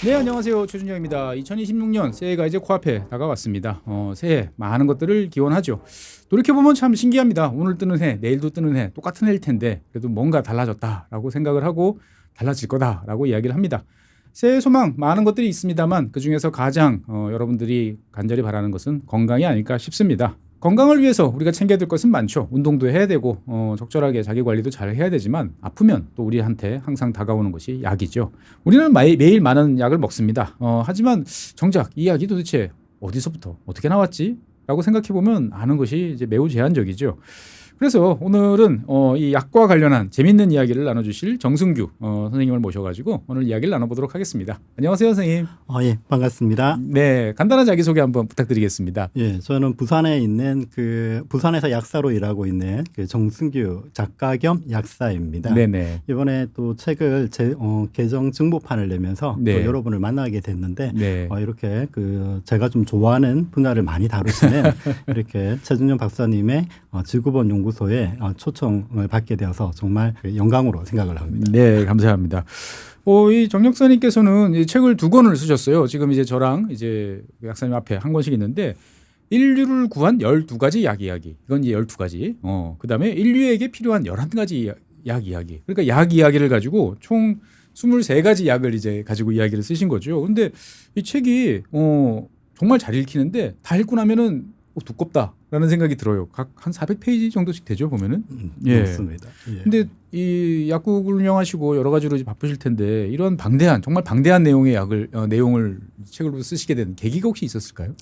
네, 안녕하세요. 최준영입니다. 2026년 새해가 이제 코앞에 다가왔습니다. 새해 많은 것들을 기원하죠. 돌이켜보면 참 신기합니다. 오늘 뜨는 해, 내일도 뜨는 해, 똑같은 해일 텐데 그래도 뭔가 달라졌다라고 생각을 하고 달라질 거다라고 이야기를 합니다. 새해 소망 많은 것들이 있습니다만 그중에서 가장 여러분들이 간절히 바라는 것은 건강이 아닐까 싶습니다. 건강을 위해서 우리가 챙겨야 될 것은 많죠. 운동도 해야 되고 적절하게 자기 관리도 잘 해야 되지만 아프면 또 우리한테 항상 다가오는 것이 약이죠. 우리는 매일 많은 약을 먹습니다. 하지만 정작 이 약이 도대체 어디서부터 어떻게 나왔지? 라고 생각해 보면 아는 것이 이제 매우 제한적이죠. 그래서 오늘은 이 약과 관련한 재밌는 이야기를 나눠주실 정승규 선생님을 모셔가지고 오늘 이야기를 나눠보도록 하겠습니다. 안녕하세요, 선생님. 예, 반갑습니다. 네, 간단한 자기소개 한번 부탁드리겠습니다. 예, 저는 부산에 있는 부산에서 약사로 일하고 있는 정승규 작가 겸 약사입니다. 네네. 이번에 또 책을 개정 증보판을 내면서 네. 또 여러분을 만나게 됐는데 네. 이렇게 제가 좀 좋아하는 분야를 많이 다루시는 이렇게 최준영 박사님의 지구본 연구소에 초청을 받게 되어서 정말 영광으로 생각을 합니다. 네, 감사합니다. 이 정 역사님께서는 이 책을 2권을 쓰셨어요. 지금 이제 저랑 이제 약사님 앞에 한 권씩 있는데 인류를 구한 12가지 약 이야기. 이건 이제 12가지. 그다음에 인류에게 필요한 11가지 약 이야기. 그러니까 약 이야기를 가지고 총 23가지 약을 이제 가지고 이야기를 쓰신 거죠. 근데 이 책이 정말 잘 읽히는데 다 읽고 나면은 두껍다라는 생각이 들어요. 각 한 400페이지 정도씩 되죠, 보면은. 예. 맞습니다. 예. 근데 이 약국을 운영하시고 여러 가지로 이제 바쁘실 텐데 이런 정말 방대한 내용의 내용을 책으로 쓰시게 된 계기가 혹시 있었을까요?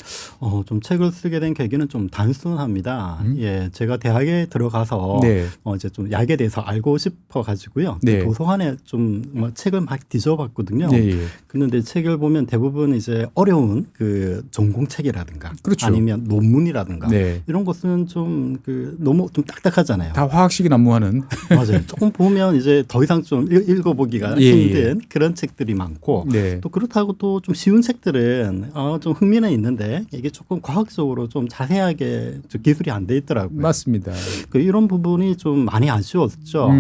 좀 책을 쓰게 된 계기는 좀 단순합니다. 예, 제가 대학에 들어가서 네. 이제 좀 약에 대해서 알고 싶어 가지고요. 네. 도서관에 좀 책을 막 뒤져봤거든요. 네, 예. 그런데 책을 보면 대부분 이제 어려운 전공책이라든가 그렇죠. 아니면 논문이라든가 네. 이런 것은 좀 너무 좀 딱딱하잖아요. 다 화학식이 난무하는. 맞아요. 조금 보면 이제 더 이상 좀 읽어보기가 예, 힘든 그런 책들이 많고 네. 또 그렇다고 또 좀 쉬운 책들은 좀 흥미는 있는데 이게 조금 과학적으로 좀 자세하게 기술이 안 돼 있더라고요. 맞습니다. 이런 부분이 좀 많이 아쉬웠죠.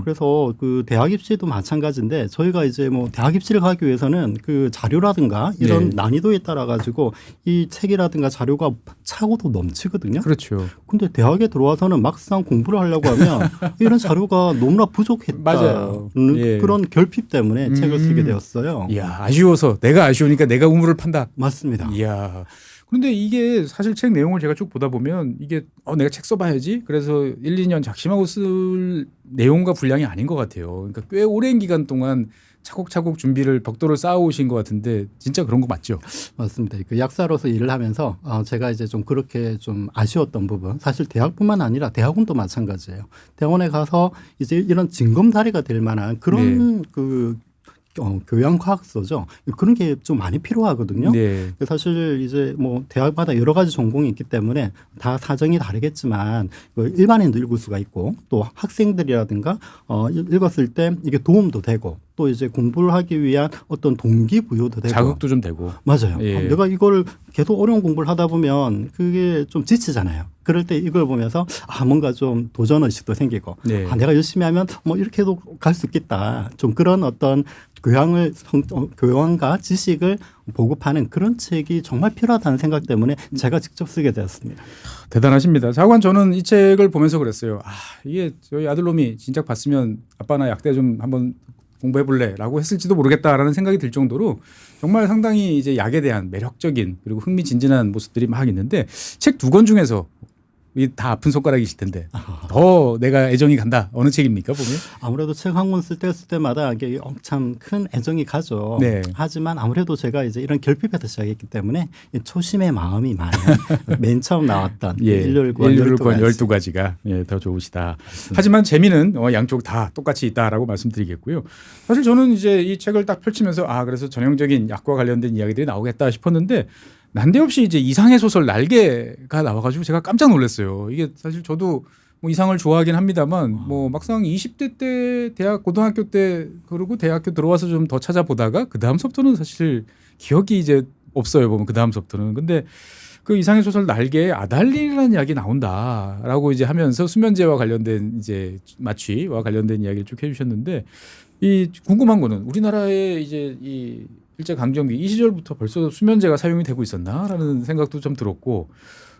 그래서 대학 입시도 마찬가지인데 저희가 이제 뭐 대학 입시를 가기 위해서는 자료라든가 이런 네. 난이도에 따라 가지고 이 책이라든가 자료가 차고도 넘치거든요. 그렇죠. 근데 대학에 들어와서는 막상 공부를 하려고 하면 이런 자료가 너무나 부족했다. 맞아요. 예. 그런 결핍 때문에 책을 쓰게 되었어요. 이야, 아쉬워서 내가 아쉬우니까 내가 우물을 판다. 맞습니다. 이야. 그런데 이게 사실 책 내용을 제가 쭉 보다 보면 이게 내가 책 써봐야지. 그래서 1, 2년 작심하고 쓸 내용과 분량이 아닌 것 같아요. 그러니까 꽤 오랜 기간 동안 차곡차곡 벽돌을 쌓아오신 것 같은데 진짜 그런 거 맞죠? 맞습니다. 약사로서 일을 하면서 제가 이제 좀 그렇게 좀 아쉬웠던 부분, 사실 대학뿐만 아니라 대학원도 마찬가지예요. 대학원에 가서 이제 이런 징검다리가 될 만한 그런 교양과학서죠. 그런 게 좀 많이 필요하거든요. 네. 사실 이제 뭐 대학마다 여러 가지 전공이 있기 때문에 다 사정이 다르겠지만 일반인도 읽을 수가 있고 또 학생들이라든가 읽었을 때 이게 도움도 되고 또 이제 공부를 하기 위한 어떤 동기부여도 되고 자극도 좀 되고. 맞아요. 예. 내가 이걸 계속 어려운 공부를 하다 보면 그게 좀 지치잖아요. 그럴 때 이걸 보면서 뭔가 좀 도전 의식도 생기고 네. 내가 열심히 하면 뭐 이렇게도 갈 수 있겠다. 좀 그런 어떤 교양과 지식을 보급하는 그런 책이 정말 필요하다는 생각 때문에 제가 직접 쓰게 되었습니다. 대단하십니다. 자관 저는 이 책을 보면서 그랬어요. 이게 저희 아들놈이 진작 봤으면 아빠 나 약대 좀 한번 공부해볼래라고 했을지도 모르겠다라는 생각이 들 정도로 정말 상당히 이제 약에 대한 매력적인 그리고 흥미진진한 모습들이 막 있는데 책 2권 중에서 다 아픈 손가락이실 텐데 더 내가 애정이 간다. 어느 책입니까 보면? 아무래도 책 한 권 쓸 때마다 이게 참 큰 애정이 가죠. 네. 하지만 아무래도 제가 이제 이런 결핍에서 시작했기 때문에 초심의 마음이 많아요. 맨 처음 나왔던 인류를 구한 12가지가 더 좋으시다. 하지만 재미는 양쪽 다 똑같이 있다라고 말씀드리겠고요. 사실 저는 이제 이 책을 딱 펼치면서 그래서 전형적인 약과 관련된 이야기들이 나오겠다 싶었는데 난데없이 이제 이상의 소설 날개가 나와가지고 제가 깜짝 놀랐어요. 이게 사실 저도 뭐 이상을 좋아하긴 합니다만 뭐 막상 20대 때 고등학교 때 그리고 대학교 들어와서 좀 더 찾아보다가 그 다음서부터는 사실 기억이 이제 없어요. 보면 그 다음서부터는. 근데 그 이상의 소설 날개에 아달린이라는 이야기 나온다라고 이제 하면서 수면제와 관련된 이제 마취와 관련된 이야기를 쭉 해주셨는데 이 궁금한 거는 우리나라의 이제 이 일제 강점기 이 시절부터 벌써 수면제가 사용이 되고 있었나라는 생각도 좀 들었고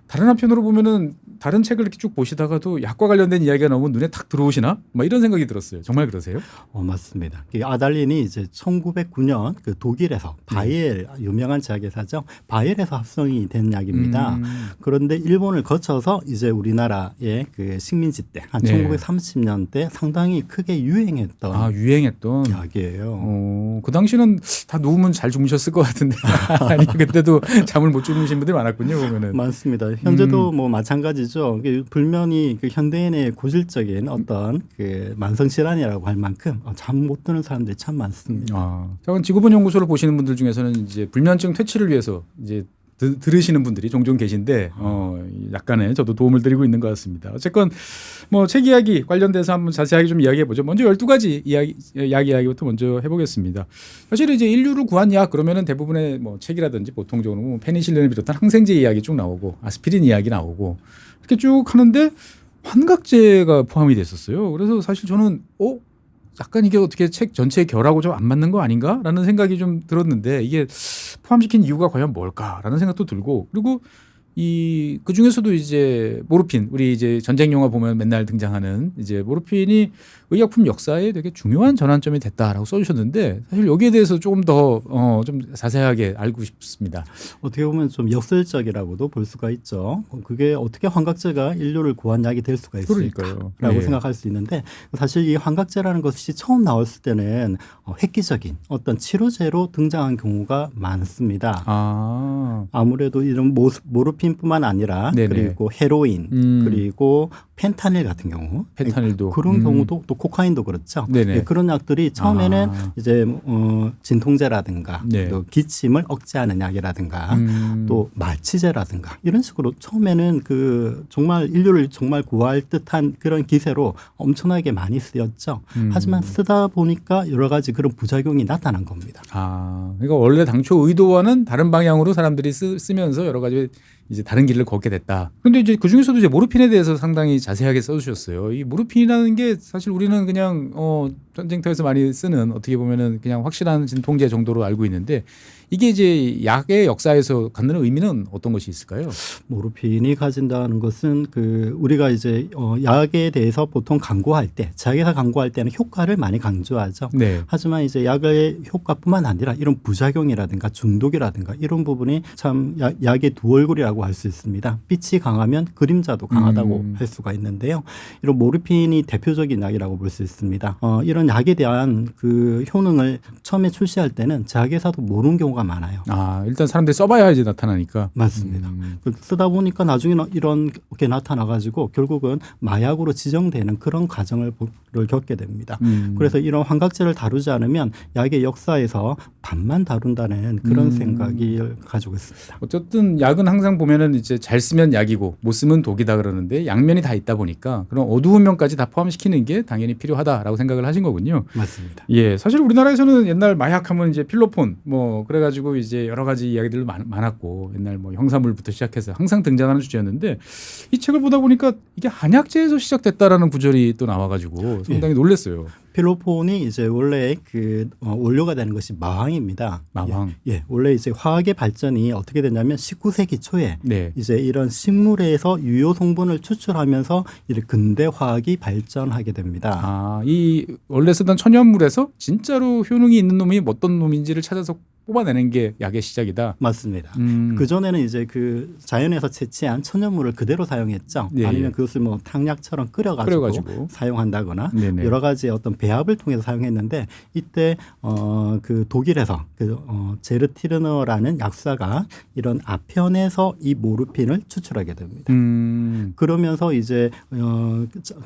다른 한편으로 보면은 다른 책을 이렇게 쭉 보시다가도 약과 관련된 이야기가 나오면 눈에 탁 들어오시나? 막 이런 생각이 들었어요. 정말 그러세요? 맞습니다. 이 아달린이 이제 1909년 그 독일에서 바이엘 유명한 제약회사죠. 바이엘에서 합성이 된 약입니다. 그런데 일본을 거쳐서 이제 우리나라의 그 식민지 때 한 네. 1930년대 상당히 크게 유행했던 유행했던 약이에요. 그 당시는 다 누우면 잘 주무셨을 것 같은데 아니 그때도 잠을 못 주무신 분들이 많았군요. 보면은 많습니다. 현재도 뭐 마찬가지죠. 이게 불면이 그 현대인의 고질적인 어떤 그 만성 질환이라고 할 만큼 잠 못 드는 사람들이 참 많습니다. 자, 지구본 연구소를 보시는 분들 중에서는 이제 불면증 퇴치를 위해서 이제 들으시는 분들이 종종 계신데 약간의 저도 도움을 드리고 있는 것 같습니다. 어쨌건 뭐 책 이야기 관련돼서 한번 자세하게 좀 이야기해 보죠. 먼저 12가지 약 이야기부터 먼저 해보겠습니다. 사실 이제 인류를 구한 약 그러면은 대부분의 뭐 책이라든지 보통적으로 뭐 페니실린을 비롯한 항생제 이야기 쭉 나오고 아스피린 이야기 나오고 이렇게 쭉 하는데 환각제가 포함이 됐었어요. 그래서 사실 저는 약간 이게 어떻게 책 전체의 결하고 좀 안 맞는 거 아닌가라는 생각이 좀 들었는데 이게 포함시킨 이유가 과연 뭘까라는 생각도 들고 그리고 그 중에서도 이제 모르핀 우리 이제 전쟁 영화 보면 맨날 등장하는 이제 모르핀이 의약품 역사에 되게 중요한 전환점이 됐다라고 써주셨는데 사실 여기에 대해서 조금 더 좀 자세하게 알고 싶습니다. 어떻게 보면 좀 역설적이라고도 볼 수가 있죠. 그게 어떻게 환각제가 인류를 구한 약이 될 수가 있을까라고 네. 생각할 수 있는데 사실 이 환각제라는 것이 처음 나왔을 때는 획기적인 어떤 치료제로 등장한 경우가 많습니다. 아무래도 이런 모르핀뿐만 아니라 네네. 그리고 헤로인 그리고 펜타닐 같은 경우 펜타닐도 그런 경우도 또 코카인도 그렇죠. 네네. 그런 약들이 처음에는 이제 진통제라든가 네. 또 기침을 억제하는 약이라든가 또 마취제라든가 이런 식으로 처음에는 그 정말 인류를 정말 구할 듯한 그런 기세로 엄청나게 많이 쓰였죠. 하지만 쓰다 보니까 여러 가지 그런 부작용이 나타난 겁니다. 그러니까 원래 당초 의도와는 다른 방향으로 사람들이 쓰면서 여러 가지 이제 다른 길을 걷게 됐다. 그런데 이제 그 중에서도 이제 모르핀에 대해서 상당히 자세하게 써주셨어요. 이 모르핀이라는 게 사실 우리는 그냥 전쟁터에서 많이 쓰는 어떻게 보면은 그냥 확실한 진통제 정도로 알고 있는데 이게 이제 약의 역사에서 갖는 의미는 어떤 것이 있을까요? 모르핀이 가진다는 것은 그 우리가 이제 약에 대해서 보통 강구할 때 제약회사 강구할 때는 효과를 많이 강조하죠. 네. 하지만 이제 약의 효과뿐만 아니라 이런 부작용이라든가 중독이라든가 이런 부분이 참 약의 두 얼굴이라고 할 수 있습니다. 빛이 강하면 그림자도 강하다고 할 수가 있는데요. 이런 모르핀이 대표적인 약이라고 볼 수 있습니다. 이런 약에 대한 그 효능을 처음에 출시할 때는 제약회사도 모르는 경우가 많아요. 일단 사람들이 써봐야지 나타나니까. 맞습니다. 쓰다 보니까 나중에는 이런 게 나타나가지고 결국은 마약으로 지정되는 그런 과정을 겪게 됩니다. 그래서 이런 환각제를 다루지 않으면 약의 역사에서 반만 다룬다는 그런 생각을 가지고 있습니다. 어쨌든 약은 항상 보면은 이제 잘 쓰면 약이고 못 쓰면 독이다 그러는데 양면이 다 있다 보니까 그런 어두운 면까지 다 포함시키는 게 당연히 필요하다라고 생각을 하신 거군요. 맞습니다. 예, 사실 우리나라에서는 옛날 마약하면 이제 필로폰 뭐 그래가지고 이제 여러 가지 이야기들도 많았고 옛날 뭐 형사물부터 시작해서 항상 등장하는 주제였는데 이 책을 보다 보니까 이게 한약재에서 시작됐다라는 구절이 또 나와가지고 상당히 놀랐어요. 필로폰이 이제 원래 그 원료가 되는 것이 마황입니다. 마황. 예, 원래 이제 화학의 발전이 어떻게 됐냐면 19세기 초에 네. 이제 이런 식물에서 유효 성분을 추출하면서 이렇게 근대 화학이 발전하게 됩니다. 이 원래 쓰던 천연물에서 진짜로 효능이 있는 놈이 어떤 놈인지를 찾아서 뽑아내는 게 약의 시작이다. 맞습니다. 그 전에는 이제 그 자연에서 채취한 천연물을 그대로 사용했죠. 네. 아니면 그것을 뭐 탕약처럼 끓여가지고 사용한다거나 네네. 여러 가지 어떤 배합을 통해서 사용했는데 이때 그 독일에서 그 제르티르너라는 약사가 이런 아편에서 이 모르핀을 추출하게 됩니다. 그러면서 이제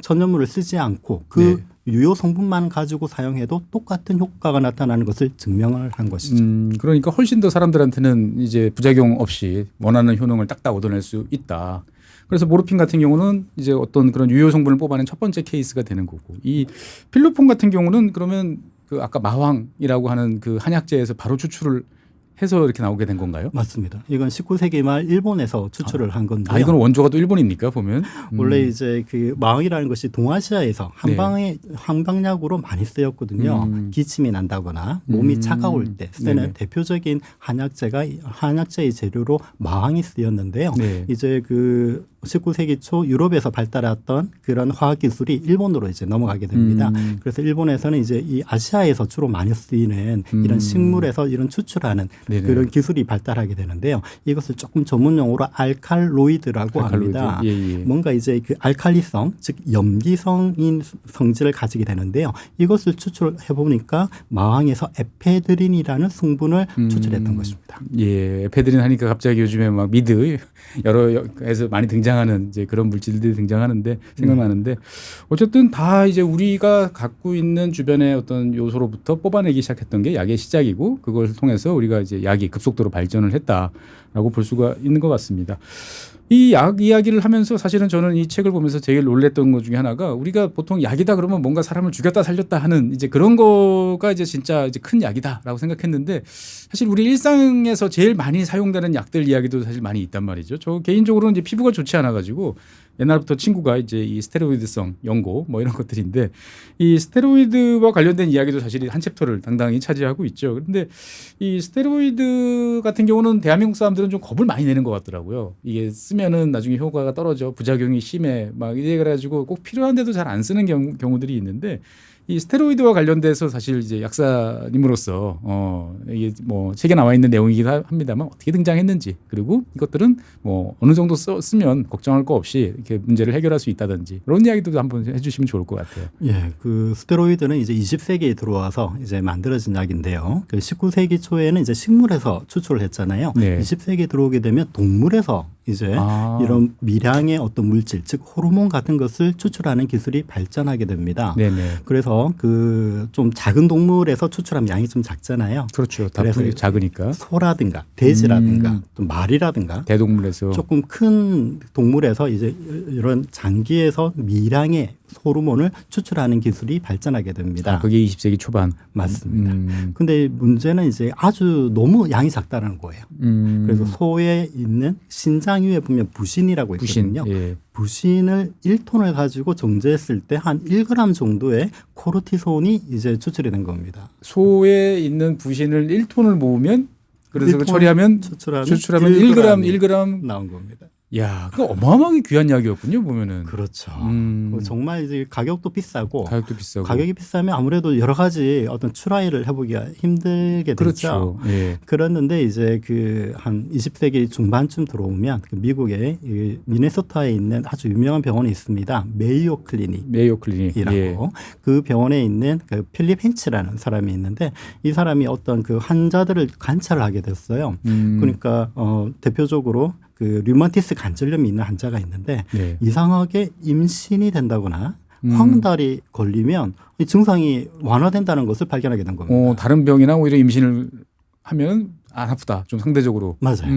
천연물을 쓰지 않고 그 유효 성분만 가지고 사용해도 똑같은 효과가 나타나는 것을 증명을 한 것이죠. 그러니까 훨씬 더 사람들한테는 이제 부작용 없이 원하는 효능을 딱딱 얻어낼 수 있다. 그래서 모르핀 같은 경우는 이제 어떤 그런 유효 성분을 뽑아낸 첫 번째 케이스가 되는 거고 이 필로폰 같은 경우는 그러면 그 아까 마황이라고 하는 그 한약재에서 바로 추출을 해서 이렇게 나오게 된 건가요? 맞습니다. 이건 19세기 말 일본에서 추출을 한 건데요. 아, 이건 원조가 또 일본입니까 보면? 원래 이제 그 마왕이라는 것이 동아시아에서 한방약으로 많이 쓰였거든요. 기침이 난다거나 몸이 차가울 때 쓰는 네네. 대표적인 한약재의 재료로 마왕이 쓰였는데요. 네. 이제 그 19세기 초 유럽에서 발달했던 그런 화학 기술이 일본으로 이제 넘어가게 됩니다. 그래서 일본에서는 이제 이 아시아에서 주로 많이 쓰이는 이런 식물에서 이런 추출하는 네네. 그런 기술이 발달하게 되는데요. 이것을 조금 전문 용어로 알칼로이드라고 합니다. 예, 예. 뭔가 이제 그 알칼리성, 즉 염기성인 성질을 가지게 되는데요. 이것을 추출해 보니까 마왕에서 에페드린이라는 성분을 추출했던 것입니다. 예, 에페드린 하니까 갑자기 요즘에 막 미드 여러에서 많이 등장하는 이제 그런 물질들이 등장하는데 생각나는데 어쨌든 다 이제 우리가 갖고 있는 주변의 어떤 요소로부터 뽑아내기 시작했던 게 약의 시작이고 그걸 통해서 우리가 이제 약이 급속도로 발전을 했다라고 볼 수가 있는 것 같습니다. 이 약 이야기를 하면서 사실은 저는 이 책을 보면서 제일 놀랬던 것 중에 하나가 우리가 보통 약이다 그러면 뭔가 사람을 죽였다 살렸다 하는 이제 그런 거가 이제 진짜 이제 큰 약이다라고 생각했는데 사실 우리 일상에서 제일 많이 사용되는 약들 이야기도 사실 많이 있단 말이죠. 저 개인적으로는 이제 피부가 좋지 않아 가지고 옛날부터 친구가 이제 이 스테로이드성 연고 뭐 이런 것들인데 이 스테로이드와 관련된 이야기도 사실 한 챕터를 당당히 차지하고 있죠. 그런데 이 스테로이드 같은 경우는 대한민국 사람들은 좀 겁을 많이 내는 것 같더라고요. 이게 쓰면은 나중에 효과가 떨어져 부작용이 심해 막 이래 가지고 꼭 필요한데도 잘 안 쓰는 경우들이 있는데 이 스테로이드와 관련돼서 사실 이제 약사님으로서 이게 뭐 책에 나와 있는 내용이기도 합니다만 어떻게 등장했는지 그리고 이것들은 뭐 어느 정도 쓰면 걱정할 거 없이 이렇게 문제를 해결할 수 있다든지 그런 이야기도 한번 해주시면 좋을 것 같아요. 예, 그 스테로이드는 이제 20세기에 들어와서 이제 만들어진 약인데요. 그 19세기 초에는 이제 식물에서 추출을 했잖아요. 네. 20세기에 들어오게 되면 동물에서 이제 이런 미량의 어떤 물질, 즉 호르몬 같은 것을 추출하는 기술이 발전하게 됩니다. 네네. 그래서 그 좀 작은 동물에서 추출하면 양이 좀 작잖아요. 그렇죠. 다 그래서 작으니까. 소라든가 돼지라든가 또 말이라든가 대동물에서 조금 큰 동물에서 이제 이런 장기에서 미량의 호르몬을 추출하는 기술이 발전하게 됩니다. 그게 20세기 초반. 맞습니다. 근데 문제는 이제 아주 너무 양이 작다는 거예요. 그래서 소에 있는 신장 위에 보면 부신이라고 있거든요. 예. 부신을 1톤을 가지고 정제했을 때 한 1g 정도의 코르티손이 이제 추출이 된 겁니다. 소에 있는 부신을 1톤을 모으면 그래서 1톤 처리하면 추출하면 1g 나온 겁니다. 야, 그 어마어마하게 귀한 약이었군요, 보면은. 그렇죠. 정말 이제 가격도 비싸고 가격도 비싸고. 가격이 비싸면 아무래도 여러 가지 어떤 트라이를 해보기가 힘들게 되죠. 그렇죠. 예. 그랬는데 이제 그 한 20세기 중반쯤 들어오면 그 미국의 이 미네소타에 있는 아주 유명한 병원이 있습니다. 메이오 클리닉. 메이오 클리닉이라고. 예. 그 병원에 있는 그 필립 헨치라는 사람이 있는데 이 사람이 어떤 그 환자들을 관찰을 하게 됐어요. 그러니까 대표적으로 그 류마티스 관절염이 있는 환자가 있는데 네. 이상하게 임신이 된다거나 황달이 걸리면 이 증상이 완화된다는 것을 발견하게 된 겁니다. 다른 병이나 오히려 임신을 하면 안 아프다. 좀 상대적으로. 맞아요.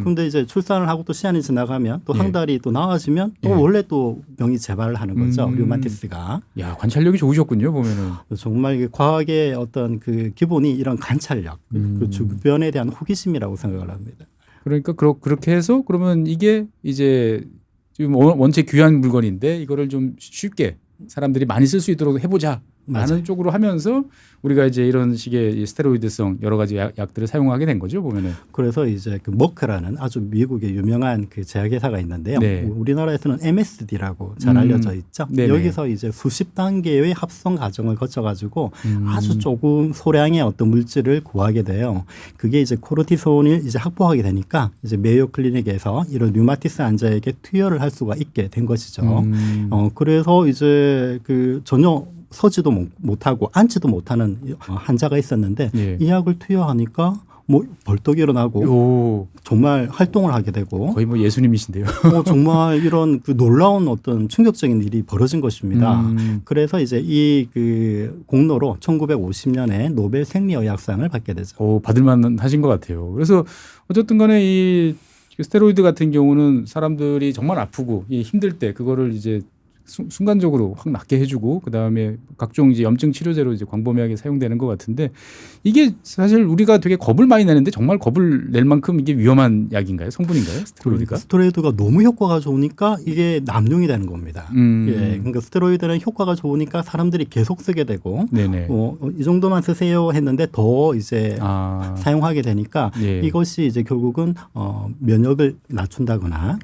그런데 이제 출산을 하고 또 시간이 지나가면 또 예. 황달이 또 나아지면 또 예. 원래 또 병이 재발을 하는 거죠. 류마티스가. 야, 관찰력이 좋으셨군요, 보면은. 정말 이게 과학의 어떤 그 기본이 이런 관찰력, 그 주변에 대한 호기심이라고 생각을 합니다. 그러니까 그렇게 해서 그러면 이게 이제 지금 원체 귀한 물건인데 이거를 좀 쉽게 사람들이 많이 쓸 수 있도록 해보자. 많은 쪽으로 하면서 우리가 이제 이런 식의 스테로이드성 여러 가지 약들을 사용하게 된 거죠, 보면은. 그래서 이제 그 머크라는 아주 미국의 유명한 그 제약회사가 있는데요. 네. 우리나라에서는 MSD라고 잘 알려져 있죠. 네네. 여기서 이제 수십 단계의 합성 과정을 거쳐가지고 아주 조금 소량의 어떤 물질을 구하게 돼요. 그게 이제 코르티손을 이제 확보하게 되니까 이제 메이오 클리닉에서 이런 류마티스 환자에게 투여를 할 수가 있게 된 것이죠. 그래서 이제 그 전혀 서지도 못하고 앉지도 못하는 환자가 있었는데 예. 이 약을 투여하니까 뭐 벌떡 일어나고 정말 활동을 하게 되고 거의 뭐 예수님이신데요. 정말 이런 그 놀라운 어떤 충격적인 일이 벌어진 것입니다. 그래서 이제 이 그 공로로 1950년에 노벨 생리의학상을 받게 되죠. 받을만 하신 것 같아요. 그래서 어쨌든 간에 이 스테로이드 같은 경우는 사람들이 정말 아프고 힘들 때 그거를 이제 순간적으로 확 낫게 해주고 그다음에 각종 이제 염증 치료제로 이제 광범위하게 사용되는 것 같은데 이게 사실 우리가 되게 겁을 많이 내는데 정말 겁을 낼 만큼 이게 위험한 약인가요? 성분인가요? 스테로이드가? 스테로이드가 너무 효과가 좋으니까 이게 남용이 되는 겁니다. 예, 그러니까 스테로이드는 효과가 좋으니까 사람들이 계속 쓰게 되고 네네. 이 정도만 쓰세요 했는데 더 이제 사용하게 되니까 예. 이것이 이제 결국은 면역을 낮춘다거나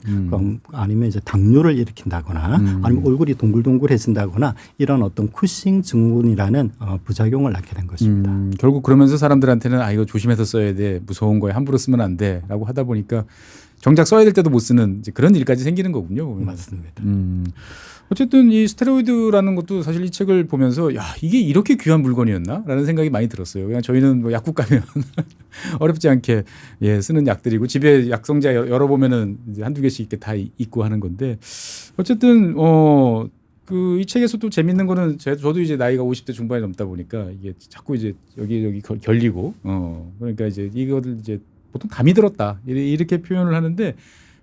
아니면 이제 당뇨를 일으킨다거나 아니면 얼굴이 동글동글해진다거나 이런 어떤 쿠싱 증후군이라는 부작용을 낳게 된 것입니다. 결국 그러면서 사람들한테는 이거 조심해서 써야 돼. 무서운 거에 함부로 쓰면 안 돼. 라고 하다 보니까 정작 써야 될 때도 못 쓰는 이제 그런 일까지 생기는 거군요. 맞습니다. 어쨌든 이 스테로이드라는 것도 사실 이 책을 보면서 야 이게 이렇게 귀한 물건이었나? 라는 생각이 많이 들었어요. 그냥 저희는 뭐 약국 가면 어렵지 않게 쓰는 약들이고 집에 약성자 열어보면은 이제 한두 개씩 이렇게 다 있고 하는 건데 어쨌든 이 책에서 또 재밌는 거는 저도 이제 나이가 50대 중반이 넘다 보니까 이게 자꾸 이제 여기 결리고 그러니까 이제 이거를 이제 보통 감이 들었다 이렇게 표현을 하는데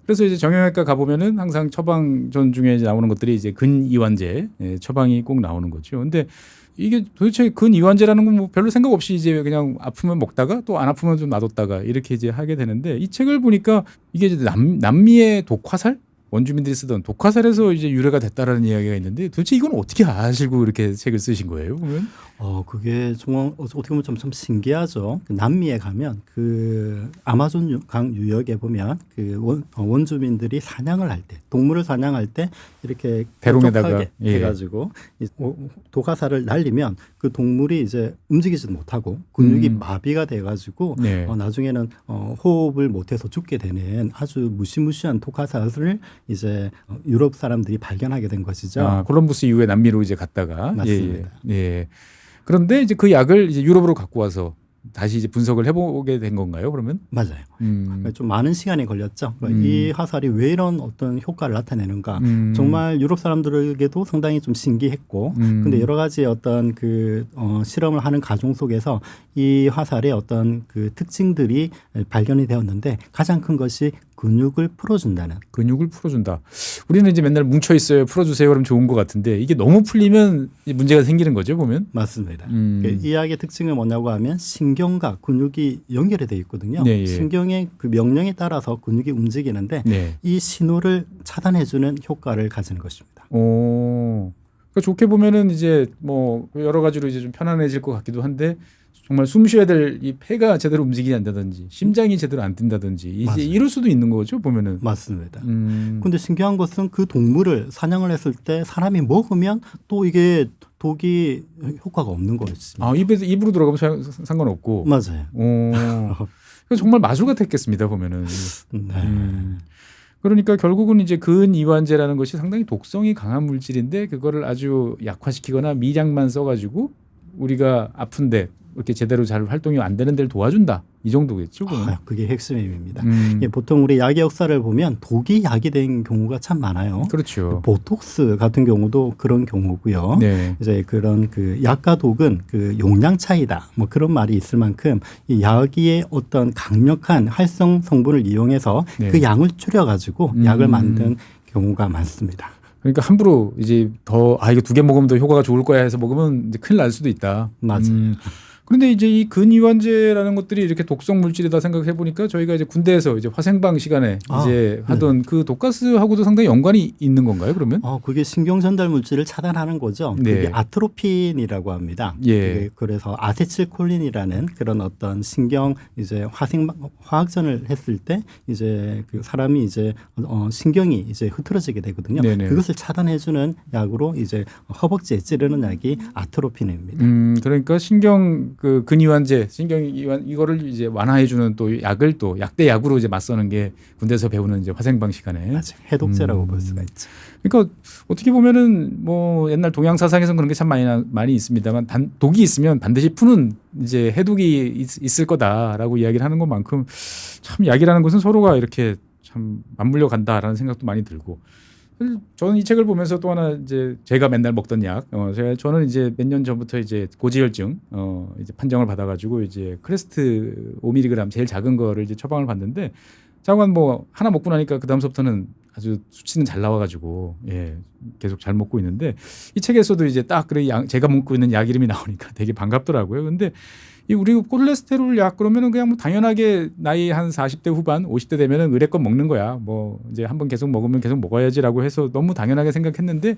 그래서 이제 정형외과 가보면은 항상 처방전 중에 이제 나오는 것들이 이제 근이완제 처방이 꼭 나오는 거죠. 근데 이게 도대체 근이완제라는 건 뭐 별로 생각 없이 이제 그냥 아프면 먹다가 또 안 아프면 좀 놔뒀다가 이렇게 이제 하게 되는데 이 책을 보니까 이게 이제 남미의 독화살? 원주민들이 쓰던 독화살에서 이제 유래가 됐다라는 이야기가 있는데 도대체 이건 어떻게 아시고 이렇게 책을 쓰신 거예요? 보면? 그게 정말 어떻게 보면 좀 신기하죠. 남미에 가면 그 아마존 강 유역에 보면 그 원주민들이 사냥을 할 때, 동물을 사냥할 때 이렇게 대롱에다가 해가지고 독화살을 날리면 그 동물이 이제 움직이지도 못하고 근육이 마비가 돼가지고 나중에는 호흡을 못해서 죽게 되는 아주 무시무시한 독화살을 이제 유럽 사람들이 발견하게 된 것이죠. 콜럼부스 이후에 남미로 이제 갔다가 맞습니다. 예. 그런데 이제 그 약을 이제 유럽으로 갖고 와서 다시 이제 분석을 해보게 된 건가요? 그러면? 맞아요. 좀 많은 시간이 걸렸죠. 이 화살이 왜 이런 어떤 효과를 나타내는가. 정말 유럽 사람들에게도 상당히 좀 신기했고, 근데 여러 가지 어떤 그 실험을 하는 과정 속에서 이 화살의 어떤 그 특징들이 발견이 되었는데 가장 큰 것이 근육을 풀어준다는. 근육을 풀어준다. 우리는 이제 맨날 뭉쳐 있어요. 풀어주세요. 그러면 좋은 것 같은데 이게 너무 풀리면 문제가 생기는 거죠, 보면? 맞습니다. 이 약의 특징은 뭐냐고 하면 신경과 근육이 연결이 되어 있거든요. 신경의 그 명령에 따라서 근육이 움직이는데 이 신호를 차단해주는 효과를 가지는 것입니다. 그러니까 좋게 보면은 이제 뭐 여러 가지로 이제 좀 편안해질 것 같기도 한데 정말 숨 쉬어야 될 이 폐가 제대로 움직이지 않는다든지 심장이 제대로 안 뛴다든지 이제 이럴 수도 있는 거죠, 보면은. 맞습니다. 근데 신기한 것은 그 동물을 사냥을 했을 때 사람이 먹으면 또 이게 독이 효과가 없는 거였습니다. 입으로 들어가면 상관없고. 맞아요. 정말 마술 같았겠습니다, 보면은. 그러니까 결국은 이제 근이완제라는 것이 상당히 독성이 강한 물질인데 그거를 아주 약화시키거나 미량만 써가지고 우리가 아픈데 이렇게 제대로 잘 활동이 안 되는 데를 도와준다. 이 정도겠죠. 그게 핵심입니다. 보통 우리 약의 역사를 보면 독이 약이 된 경우가 참 많아요. 그렇죠. 보톡스 같은 경우도 그런 경우고요. 이제 그런 그 약과 독은 그 용량 차이다. 뭐 그런 말이 있을 만큼 이 약의 어떤 강력한 활성 성분을 이용해서 그 양을 줄여가지고 약을 만든 경우가 많습니다. 그러니까 함부로 이제 이거 2개 먹으면 더 효과가 좋을 거야 해서 먹으면 이제 큰일 날 수도 있다. 맞아요. 그런데 이제 이 근이완제라는 것들이 이렇게 독성 물질이다 생각해 보니까 저희가 이제 군대에서 이제 화생방 시간에 이제 하던 그 독가스하고도 상당히 연관이 있는 건가요, 그러면? 그게 신경 전달 물질을 차단하는 거죠. 그게 아트로핀이라고 합니다. 그래서 아세틸콜린이라는 그런 어떤 신경 이제 화학전을 했을 때 이제 그 사람이 이제 신경이 이제 흐트러지게 되거든요. 그것을 차단해주는 약으로 이제 허벅지에 찌르는 약이 아트로핀입니다. 그러니까 신경 그 근이완제, 이거를 이제 완화해주는 또 약을 또 약대 약으로 이제 맞서는 게 군대에서 배우는 이제 화생방 시간에. 맞아요. 해독제라고 볼 수가 있죠. 그러니까 어떻게 보면은 뭐 옛날 동양 사상에서는 그런 게 참 많이 있습니다만 독이 있으면 반드시 푸는 이제 해독이 있을 거다라고 이야기를 하는 것만큼 참 약이라는 것은 서로가 이렇게 참 맞물려 간다라는 생각도 많이 들고. 저는 이 책을 보면서 또 하나 이제 제가 맨날 먹던 약, 저는 이제 몇 년 전부터 이제 고지혈증 이제 판정을 받아가지고 이제 크레스트 5mg 제일 작은 거를 이제 처방을 받는데 자관 뭐 하나 먹고 나니까 그 다음서부터는 아주 수치는 잘 나와가지고 예, 계속 잘 먹고 있는데 이 책에서도 이제 딱 그래 제가 먹고 있는 약 이름이 나오니까 되게 반갑더라고요. 근데 이 우리 콜레스테롤 약 그러면은 그냥 뭐 당연하게 나이 한 40대 후반, 50대 되면은 의례껏 먹는 거야. 뭐 이제 한번 계속 먹으면 계속 먹어야지라고 해서 너무 당연하게 생각했는데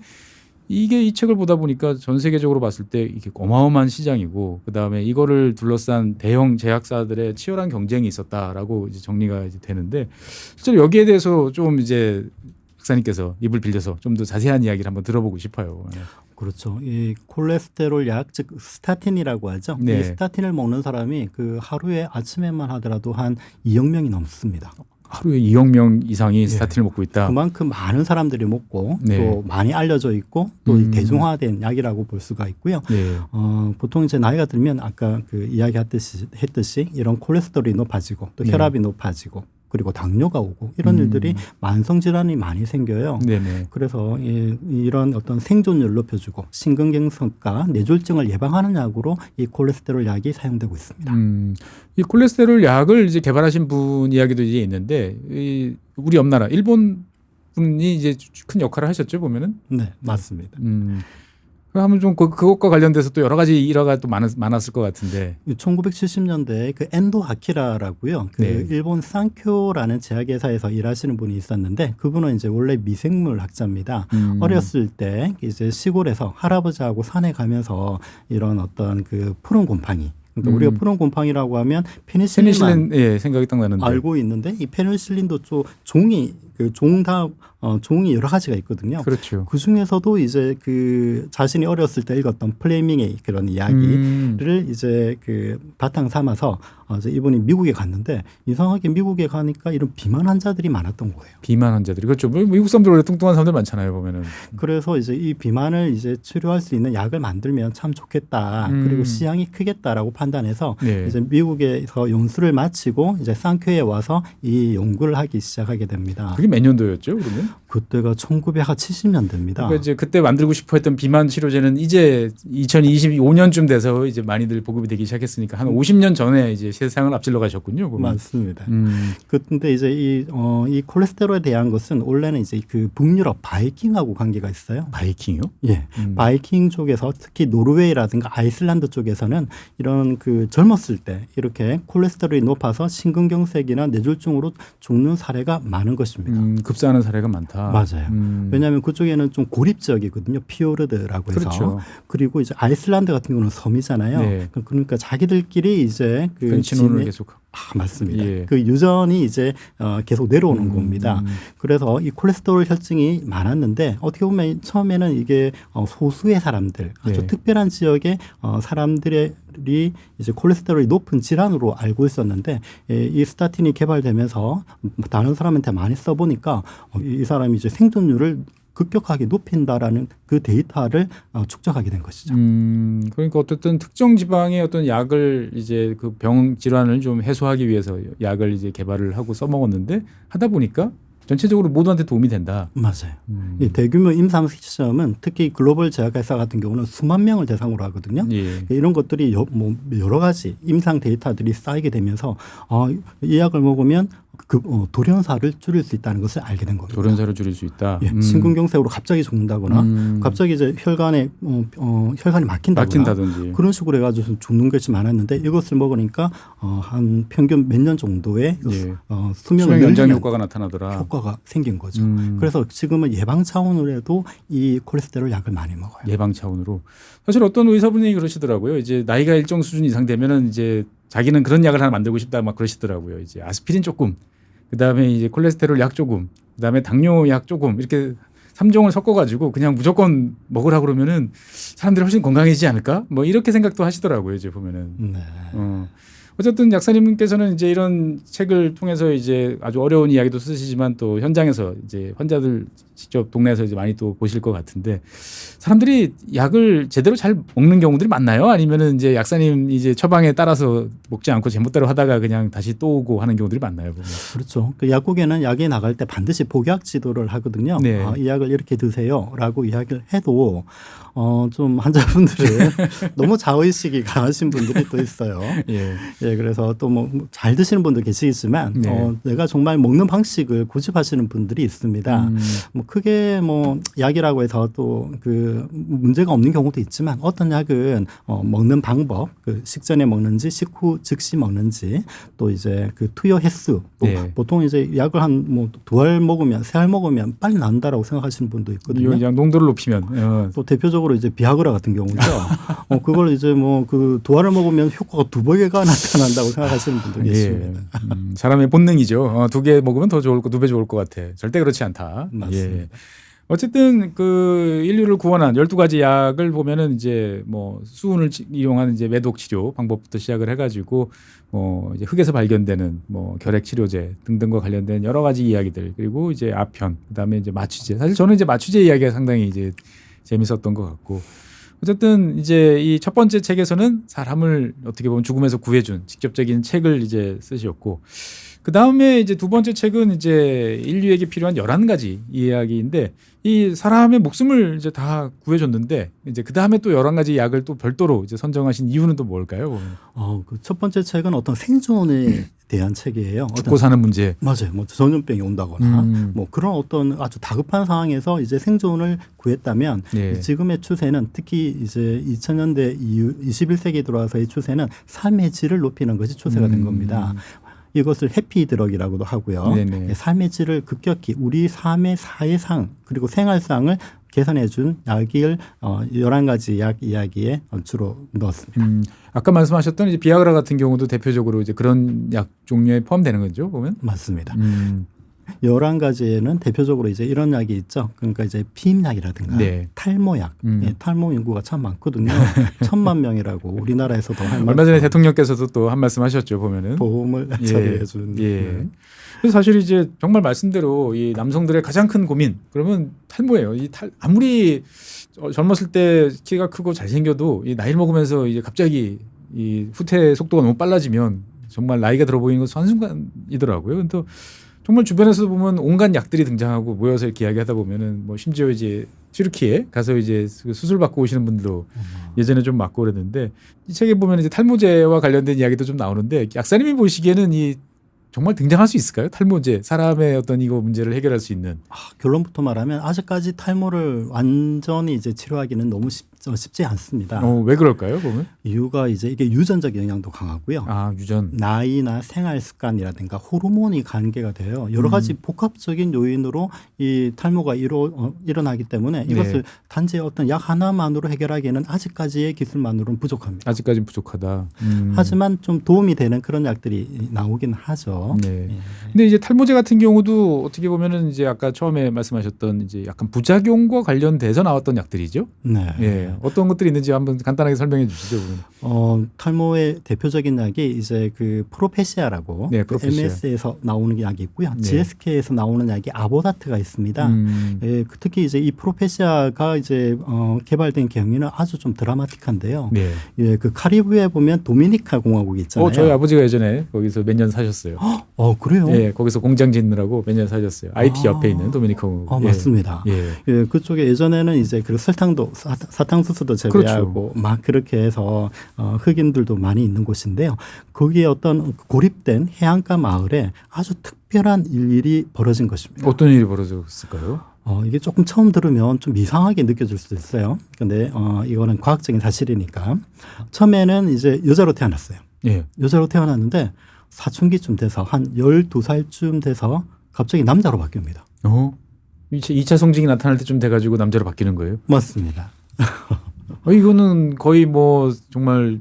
이게 이 책을 보다 보니까 전 세계적으로 봤을 때 이게 어마어마한 시장이고 그다음에 이거를 둘러싼 대형 제약사들의 치열한 경쟁이 있었다라고 이제 정리가 이제 되는데 실제로 여기에 대해서 좀 이제 박사님께서 입을 빌려서 좀 더 자세한 이야기를 한번 들어보고 싶어요. 그렇죠. 이 콜레스테롤 약, 즉 스타틴이라고 하죠. 네. 이 스타틴을 먹는 사람이 그 하루에 아침에만 하더라도 한 2억 명이 넘습니다. 하루에 2억 명 이상이 예. 스타틴을 먹고 있다. 그만큼 많은 사람들이 먹고 네. 또 많이 알려져 있고 또 대중화된 약이라고 볼 수가 있고요. 네. 보통 이제 나이가 들면 아까 그 이야기했듯이 이런 콜레스테롤이 높아지고 또 네. 혈압이 높아지고 그리고 당뇨가 오고 이런 일들이 만성 질환이 많이 생겨요. 네네. 그래서 이런 어떤 생존율을 높여주고 심근경색과 뇌졸중을 예방하는 약으로 이 콜레스테롤 약이 사용되고 있습니다. 이 콜레스테롤 약을 이제 개발하신 분 이야기도 이제 있는데 이 우리 옆나라 일본 분이 이제 큰 역할을 하셨죠 보면은. 네, 맞습니다. 하면 좀 그것과 관련돼서 또 여러 가지 일화가 또 많았을 것 같은데. 1970년대에 그 엔도 아키라라고요. 그 네. 일본 산쿄라는 제약회사에서 일하시는 분이 있었는데 그분은 이제 원래 미생물 학자입니다. 어렸을 때 이제 시골에서 할아버지하고 산에 가면서 이런 어떤 그 푸른 곰팡이. 그러니까 우리가 푸른 곰팡이라고 하면 페니실린만 예, 생각이 딱 나는데. 알고 있는데 이 페니실린도 좀 종이 종이 여러 가지가 있거든요. 그렇죠. 그 중에서도 이제 그 자신이 어렸을 때 읽었던 플레밍의 그런 이야기를 이제 그 바탕 삼아서 이제 이분이 미국에 갔는데 이상하게 미국에 가니까 이런 비만 환자들이 많았던 거예요. 비만 환자들이 그렇죠. 뭐 미국 사람들 원래 뚱뚱한 사람들 많잖아요 보면은. 그래서 이제 이 비만을 이제 치료할 수 있는 약을 만들면 참 좋겠다. 그리고 시향이 크겠다라고 판단해서 네. 이제 미국에서 연수를 마치고 이제 산큐에 와서 이 연구를 하기 시작하게 됩니다. 그게 몇 년도였죠 그러면? 그때가 1970년대입니다. 그러니까 이제 그때 만들고 싶어했던 비만 치료제는 이제 2025년쯤 돼서 이제 많이들 보급이 되기 시작했으니까 한 50년 전에 이제 세상을 앞질러 가셨군요. 보면. 맞습니다. 근데 이제 이 콜레스테롤에 대한 것은 원래는 이제 그 북유럽 바이킹하고 관계가 있어요. 바이킹이요? 예. 바이킹 쪽에서 특히 노르웨이라든가 아이슬란드 쪽에서는 이런 그 젊었을 때 이렇게 콜레스테롤이 높아서 심근경색이나 뇌졸중으로 죽는 사례가 많은 것입니다. 급사하는 사례가 많다. 맞아요. 왜냐하면 그쪽에는 좀 고립 지역이거든요. 피오르드라고 해서. 그렇죠. 그리고 이제 아이슬란드 같은 경우는 섬이잖아요. 네. 그러니까 자기들끼리 이제 그 근친혼을 계속. 맞습니다. 예. 그 유전이 이제 계속 내려오는 겁니다. 그래서 이 콜레스테롤 혈증이 많았는데 어떻게 보면 처음에는 이게 소수의 사람들, 아주 네. 특별한 지역의 사람들이 이제 콜레스테롤이 높은 질환으로 알고 있었는데 이 스타틴이 개발되면서 다른 사람한테 많이 써보니까 이 사람이 이제 생존율을 급격하게 높인다라는 그 데이터를 축적하게 된 것이죠. 그러니까 어쨌든 특정 지방의 어떤 약을 이제 그 병 질환을 좀 해소하기 위해서 약을 이제 개발을 하고 써먹었는데 하다 보니까 전체적으로 모두한테 도움이 된다. 맞아요. 이 대규모 임상 시험은 특히 글로벌 제약회사 같은 경우는 수만 명을 대상으로 하거든요. 예. 이런 것들이 여러 가지 임상 데이터들이 쌓이게 되면서 이 약을 먹으면 돌연사를 줄일 수 있다는 것을 알게 된 겁니다. 돌연사를 줄일 수 있다. 예, 심근경색으로 갑자기 죽는다거나 갑자기 이제 혈관이 막힌다든지 그런 식으로 해가지고 죽는 것이 많았는데 이것을 먹으니까 한 평균 몇 년 정도의 예. 수명 연장 효과가 나타나더라. 효과가 생긴 거죠. 그래서 지금은 예방 차원으로 해도 이 콜레스테롤 약을 많이 먹어요. 예방 차원으로. 사실 어떤 의사분이 그러시더라고요. 이제 나이가 일정 수준 이상 되면은 이제 자기는 그런 약을 하나 만들고 싶다 막 그러시더라고요. 이제 아스피린 조금, 그다음에 이제 콜레스테롤 약 조금, 그다음에 당뇨 약 조금 이렇게 3종을 섞어가지고 그냥 무조건 먹으라 그러면은 사람들이 훨씬 건강해지지 않을까? 뭐 이렇게 생각도 하시더라고요. 이제 보면은. 네. 어쨌든 약사님께서는 이제 이런 책을 통해서 이제 아주 어려운 이야기도 쓰시지만 또 현장에서 이제 환자들 직접 동네에서 이제 많이 또 보실 것 같은데 사람들이 약을 제대로 잘 먹는 경우들이 많나요? 아니면은 이제 약사님 이제 처방에 따라서 먹지 않고 제멋대로 하다가 그냥 다시 또 오고 하는 경우들이 많나요? 보면. 그렇죠. 그 약국에는 약이 나갈 때 반드시 복약 지도를 하거든요. 네. 이 약을 이렇게 드세요라고 이야기를 해도 좀 환자분들은 너무 자의식이 강하신 분들이 또 있어요. 예. 이제 그래서 또 뭐 잘 드시는 분도 계시겠지만 네. 내가 정말 먹는 방식을 고집하시는 분들이 있습니다. 뭐 크게 뭐 약이라고 해서 또 그 문제가 없는 경우도 있지만 어떤 약은 먹는 방법, 그 식전에 먹는지 식후 즉시 먹는지 또 이제 그 투여 횟수 또 네. 보통 이제 약을 한 뭐 2알 먹으면 3알 먹으면 빨리 난다라고 생각하시는 분도 있거든요. 그냥 농도를 높이면 또 대표적으로 이제 비아그라 같은 경우죠. 그걸 이제 뭐 그 2알을 먹으면 효과가 2배가 나타난다고 생각하시는 분도 계십니다. 사람의 본능이죠. 2개 먹으면 더 좋을 거, 2배 좋을 것 같아. 절대 그렇지 않다. 맞습니다. 예. 어쨌든 그 인류를 구원한 12가지 약을 보면은 이제 뭐 수은을 이용한 이제 매독 치료 방법부터 시작을 해가지고 뭐 이제 흙에서 발견되는 뭐 결핵 치료제 등등과 관련된 여러 가지 이야기들 그리고 이제 아편 그다음에 이제 마취제 사실 저는 이제 마취제 이야기가 상당히 이제 재밌었던 것 같고 어쨌든 이제 이 첫 번째 책에서는 사람을 어떻게 보면 죽음에서 구해준 직접적인 책을 이제 쓰셨고 그 다음에 이제 두 번째 책은 이제 인류에게 필요한 11가지 이야기인데 이 사람의 목숨을 이제 다 구해줬는데 이제 그 다음에 또 11가지 약을 또 별도로 이제 선정하신 이유는 또 뭘까요? 그 첫 번째 책은 어떤 생존에 대한 책이에요. 죽고 사는 문제. 맞아요. 뭐 전염병이 온다거나 뭐 그런 어떤 아주 다급한 상황에서 이제 생존을 구했다면 네. 지금의 추세는 특히 이제 2000년대 이후 21세기에 들어와서의 추세는 삶의 질을 높이는 것이 추세가 된 겁니다. 이것을 해피드럭이라고도 하고요. 네네. 삶의 질을 급격히 우리 삶의 사회상 그리고 생활상을 개선해 준 약을 11가지 약 이야기에 주로 넣었습니다. 아까 말씀하셨던 이제 비아그라 같은 경우도 대표적으로 이제 그런 약 종류에 포함되는 거죠, 보면? 맞습니다. 11가지에는 대표적으로 이제 이런 약이 있죠. 그러니까 이제 피임약이라든가 네. 탈모약. 예, 탈모 인구가 참 많거든요. 1000만 명이라고 우리나라에서도 얼마 전에 대통령께서도 또 한 말씀 하셨죠, 보면은. 보험을 처리해 준. 예. 그래서 사실 이제 정말 말씀대로 이 남성들의 가장 큰 고민 그러면 탈모예요. 아무리 젊었을 때 키가 크고 잘생겨도 이 나이를 먹으면서 이제 갑자기 이 후퇴 속도가 너무 빨라지면 정말 나이가 들어 보이는 것은 한순간이더라고요. 근데 정말 주변에서 보면 온갖 약들이 등장하고 모여서 이렇게 이야기하다 보면은 뭐 심지어 이제 튀르키예 가서 이제 수술 받고 오시는 분들도 예전에 좀 맞고 그랬는데 이 책에 보면 이제 탈모제와 관련된 이야기도 좀 나오는데 약사님이 보시기에는 이 정말 등장할 수 있을까요? 탈모제 사람의 어떤 이거 문제를 해결할 수 있는. 결론부터 말하면 아직까지 탈모를 완전히 이제 치료하기는 너무 쉽지 않습니다. 왜 그럴까요, 보면? 이유가 이제 이게 유전적 영향도 강하고요. 유전. 나이나 생활 습관이라든가 호르몬이 관계가 돼요. 여러 가지 복합적인 요인으로 이 탈모가 일어나기 때문에 이것을 단지 어떤 약 하나만으로 해결하기에는 아직까지의 기술만으로는 부족합니다. 아직까지는 부족하다. 하지만 좀 도움이 되는 그런 약들이 나오긴 하죠. 네. 근데 이제 탈모제 같은 경우도 어떻게 보면은 이제 아까 처음에 말씀하셨던 이제 약간 부작용과 관련돼서 나왔던 약들이죠. 네. 예. 어떤 것들이 있는지 한번 간단하게 설명해 주시죠. 탈모의 대표적인 약이 이제 그 프로페시아라고 네, 프로페시아. MS에서 나오는 약이 있고요. 네. GSK에서 나오는 약이 아보다트가 있습니다. 예, 특히 이제 이 프로페시아가 이제 개발된 경위는 아주 좀 드라마틱한데요. 네. 예, 그 카리브해에 보면 도미니카 공화국이 있잖아요. 저희 아버지가 예전에 거기서 몇 년 사셨어요. 그래요? 예, 거기서 공장 짓느라고 몇 년 사셨어요. IT 옆에 있는 도미니카 공화국. 맞습니다. 예. 예, 그쪽에 예전에는 이제 그 설탕도 사탕수수도 재배하고 그렇죠. 막 그렇게 해서 흑인들도 많이 있는 곳인데요. 거기에 어떤 고립된 해안가 마을에 아주 특별한 일이 벌어진 것입니다. 어떤 일이 벌어졌을까요? 이게 조금 처음 들으면 좀 이상하게 느껴질 수도 있어요. 근데 이거는 과학적인 사실이니까 처음에는 이제 여자로 태어났어요. 예. 여자로 태어났는데 사춘기쯤 돼서 한 12살쯤 돼서 갑자기 남자로 바뀝니다. 2차 성징이 나타날 때쯤 돼가지고 남자로 바뀌는 거예요? 맞습니다. 이거는 거의 뭐 정말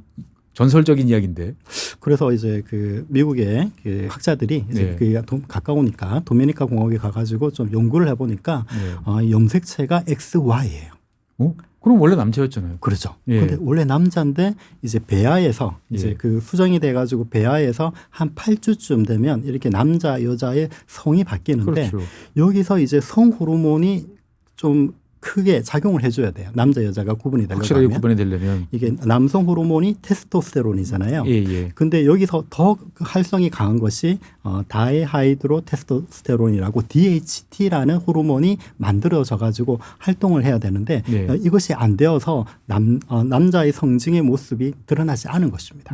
전설적인 이야기인데. 그래서 이제 그 미국의 그 학자들이 이제 가까우니까 도미니카 공화국에 가가지고 좀 연구를 해보니까 염색체가 XY예요. 그럼 원래 남자였잖아요. 그렇죠. 예. 근데 원래 남자인데 이제 배아에서 이제 그 수정이 돼가지고 배아에서 한 8주쯤 되면 이렇게 남자 여자의 성이 바뀌는데 그렇죠. 여기서 이제 성 호르몬이 좀 크게 작용을 해줘야 돼요. 남자 여자가 구분이 되려면. 확실하게 구분이 되려면 이게 남성 호르몬이 테스토스테론이잖아요. 예. 근데 여기서 더 활성이 강한 것이 다이하이드로 테스토스테론이라고 DHT라는 호르몬이 만들어져 가지고 활동을 해야 되는데 네. 이것이 안 되어서 남자의 성징의 모습이 드러나지 않은 것입니다.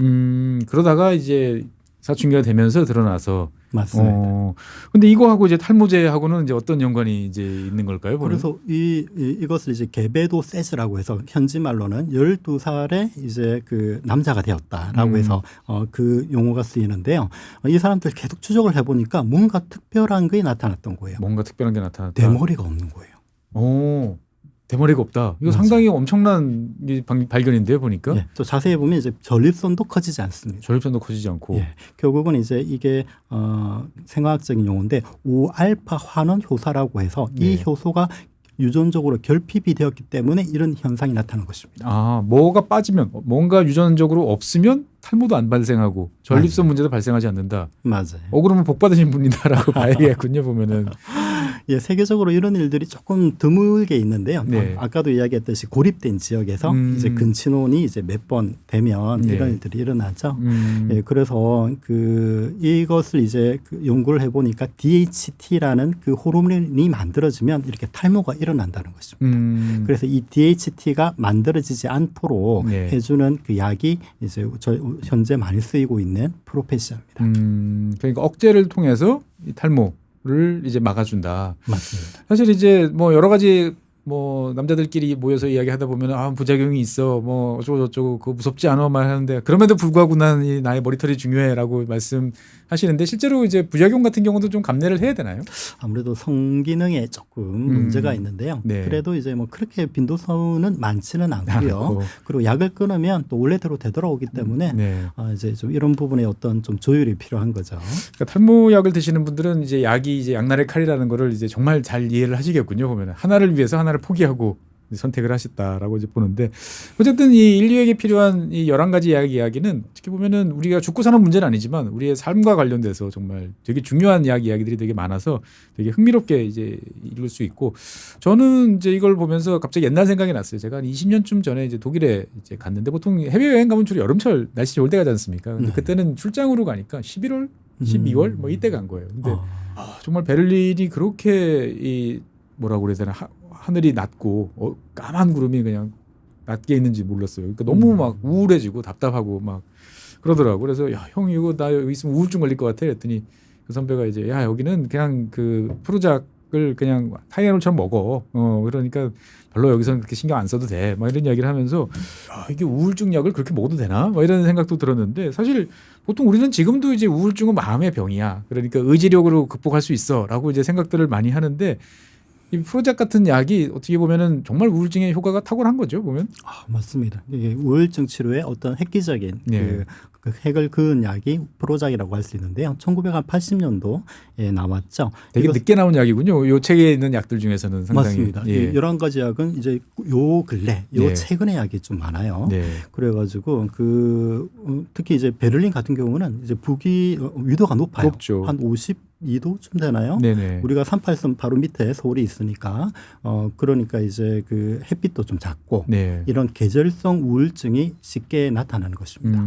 그러다가 이제 사춘기가 되면서 드러나서 맞습니다. 근데 이거하고 이제 탈모제하고는 이제 어떤 연관이 이제 있는 걸까요? 보면? 그래서 이것을 이제 게베도 세즈라고 해서 현지 말로는 12살에 이제 그 남자가 되었다라고 해서 그 용어가 쓰이는데요. 이 사람들 계속 추적을 해보니까 뭔가 특별한 게 나타났던 거예요. 뭔가 특별한 게 나타났다. 대머리가 없는 거예요. 대머리가 없다. 이거 맞아요. 상당히 엄청난 발견인데요, 보니까. 예, 또 자세히 보면 이제 전립선도 커지지 않습니다. 전립선도 커지지 않고. 예, 결국은 이제 이게 생화학적인 용어인데 5알파 환원 효소라고 해서 이 네. 효소가 유전적으로 결핍이 되었기 때문에 이런 현상이 나타나는 것입니다. 뭐가 빠지면 뭔가 유전적으로 없으면 탈모도 안 발생하고 전립선 문제도 발생하지 않는다. 맞아요. 그러면 복 받으신 분이다라고 봐야겠군요, 보면은. 예, 세계적으로 이런 일들이 조금 드물게 있는데요. 네. 아까도 이야기했듯이 고립된 지역에서 이제 근친혼이 이제 몇 번 되면 네. 이런 일들이 일어나죠. 예, 그래서 이것을 이제 연구를 해보니까 DHT라는 그 호르몬이 만들어지면 이렇게 탈모가 일어난다는 것입니다. 그래서 이 DHT가 만들어지지 않도록 네. 해주는 그 약이 이제 현재 많이 쓰이고 있는 프로페시아입니다. 그러니까 억제를 통해서 이 탈모를 이제 막아준다. 맞습니다. 사실 이제 뭐 여러 가지 남자들끼리 모여서 이야기하다 보면 부작용이 있어 뭐 어쩌고 저쩌고 그거 무섭지 않아 말 하는데 그럼에도 불구하고 난 이 나의 머리털이 중요해라고 말씀하시는데 실제로 이제 부작용 같은 경우도 좀 감내를 해야 되나요? 아무래도 성기능에 조금 문제가 있는데요. 네. 그래도 이제 뭐 그렇게 빈도수는 많지는 않고요. 그리고 약을 끊으면 또 원래대로 되돌아오기 때문에 네. 이제 좀 이런 부분에 어떤 좀 조율이 필요한 거죠. 그러니까 탈모약을 드시는 분들은 이제 약이 이제 양날의 칼이라는 거를 이제 정말 잘 이해를 하시겠군요. 보면 하나를 위해서 하나를 포기하고 선택을 하셨다라고 이제 보는데 어쨌든 이 인류에게 필요한 이 11가지 이야기는 어떻게 보면은 우리가 죽고 사는 문제는 아니지만 우리의 삶과 관련돼서 정말 되게 중요한 이야기들이 되게 많아서 되게 흥미롭게 이제 읽을 수 있고 저는 이제 이걸 보면서 갑자기 옛날 생각이 났어요. 제가 한 20년쯤 전에 이제 독일에 이제 갔는데 보통 해외여행 가면 주로 여름철 날씨 좋을 때 가지 않습니까? 근데 그때는 출장으로 가니까 11월, 12월 뭐 이때 간 거예요. 근데 정말 베를린이 그렇게 이 뭐라고 그래야 되나 하늘이 낮고 까만 구름이 그냥 낮게 있는지 몰랐어요. 그러니까 너무 막 우울해지고 답답하고 막 그러더라고. 그래서 야, 형 이거 나 여기 있으면 우울증 걸릴 것 같아. 그랬더니 그 선배가 이제 야 여기는 그냥 그 프로작을 그냥 타이레놀처럼 먹어. 그러니까 별로 여기서는 그렇게 신경 안 써도 돼. 막 이런 이야기를 하면서 이게 우울증 약을 그렇게 먹어도 되나? 막 이런 생각도 들었는데 사실 보통 우리는 지금도 이제 우울증은 마음의 병이야. 그러니까 의지력으로 극복할 수 있어라고 이제 생각들을 많이 하는데. 이 프로작 같은 약이 어떻게 보면은 정말 우울증의 효과가 탁월한 거죠, 보면. 맞습니다. 이게 우울증 치료에 어떤 획기적인 네. 그 핵을 그은 약이 프로작이라고 할 수 있는데요. 1980년도에 나왔죠. 되게 늦게 나온 약이군요. 요 책에 있는 약들 중에서는 상당히. 맞습니다. 예. 11가지 약은 이제 요 근래, 네. 최근에 약이 좀 많아요. 네. 그래가지고 특히 이제 베를린 같은 경우는 이제 위도가 높아요. 높죠. 한 52도쯤 되나요? 네네. 우리가 38선 바로 밑에 서울이 있으니까 그러니까 이제 그 햇빛도 좀 작고 네. 이런 계절성 우울증이 쉽게 나타나는 것입니다.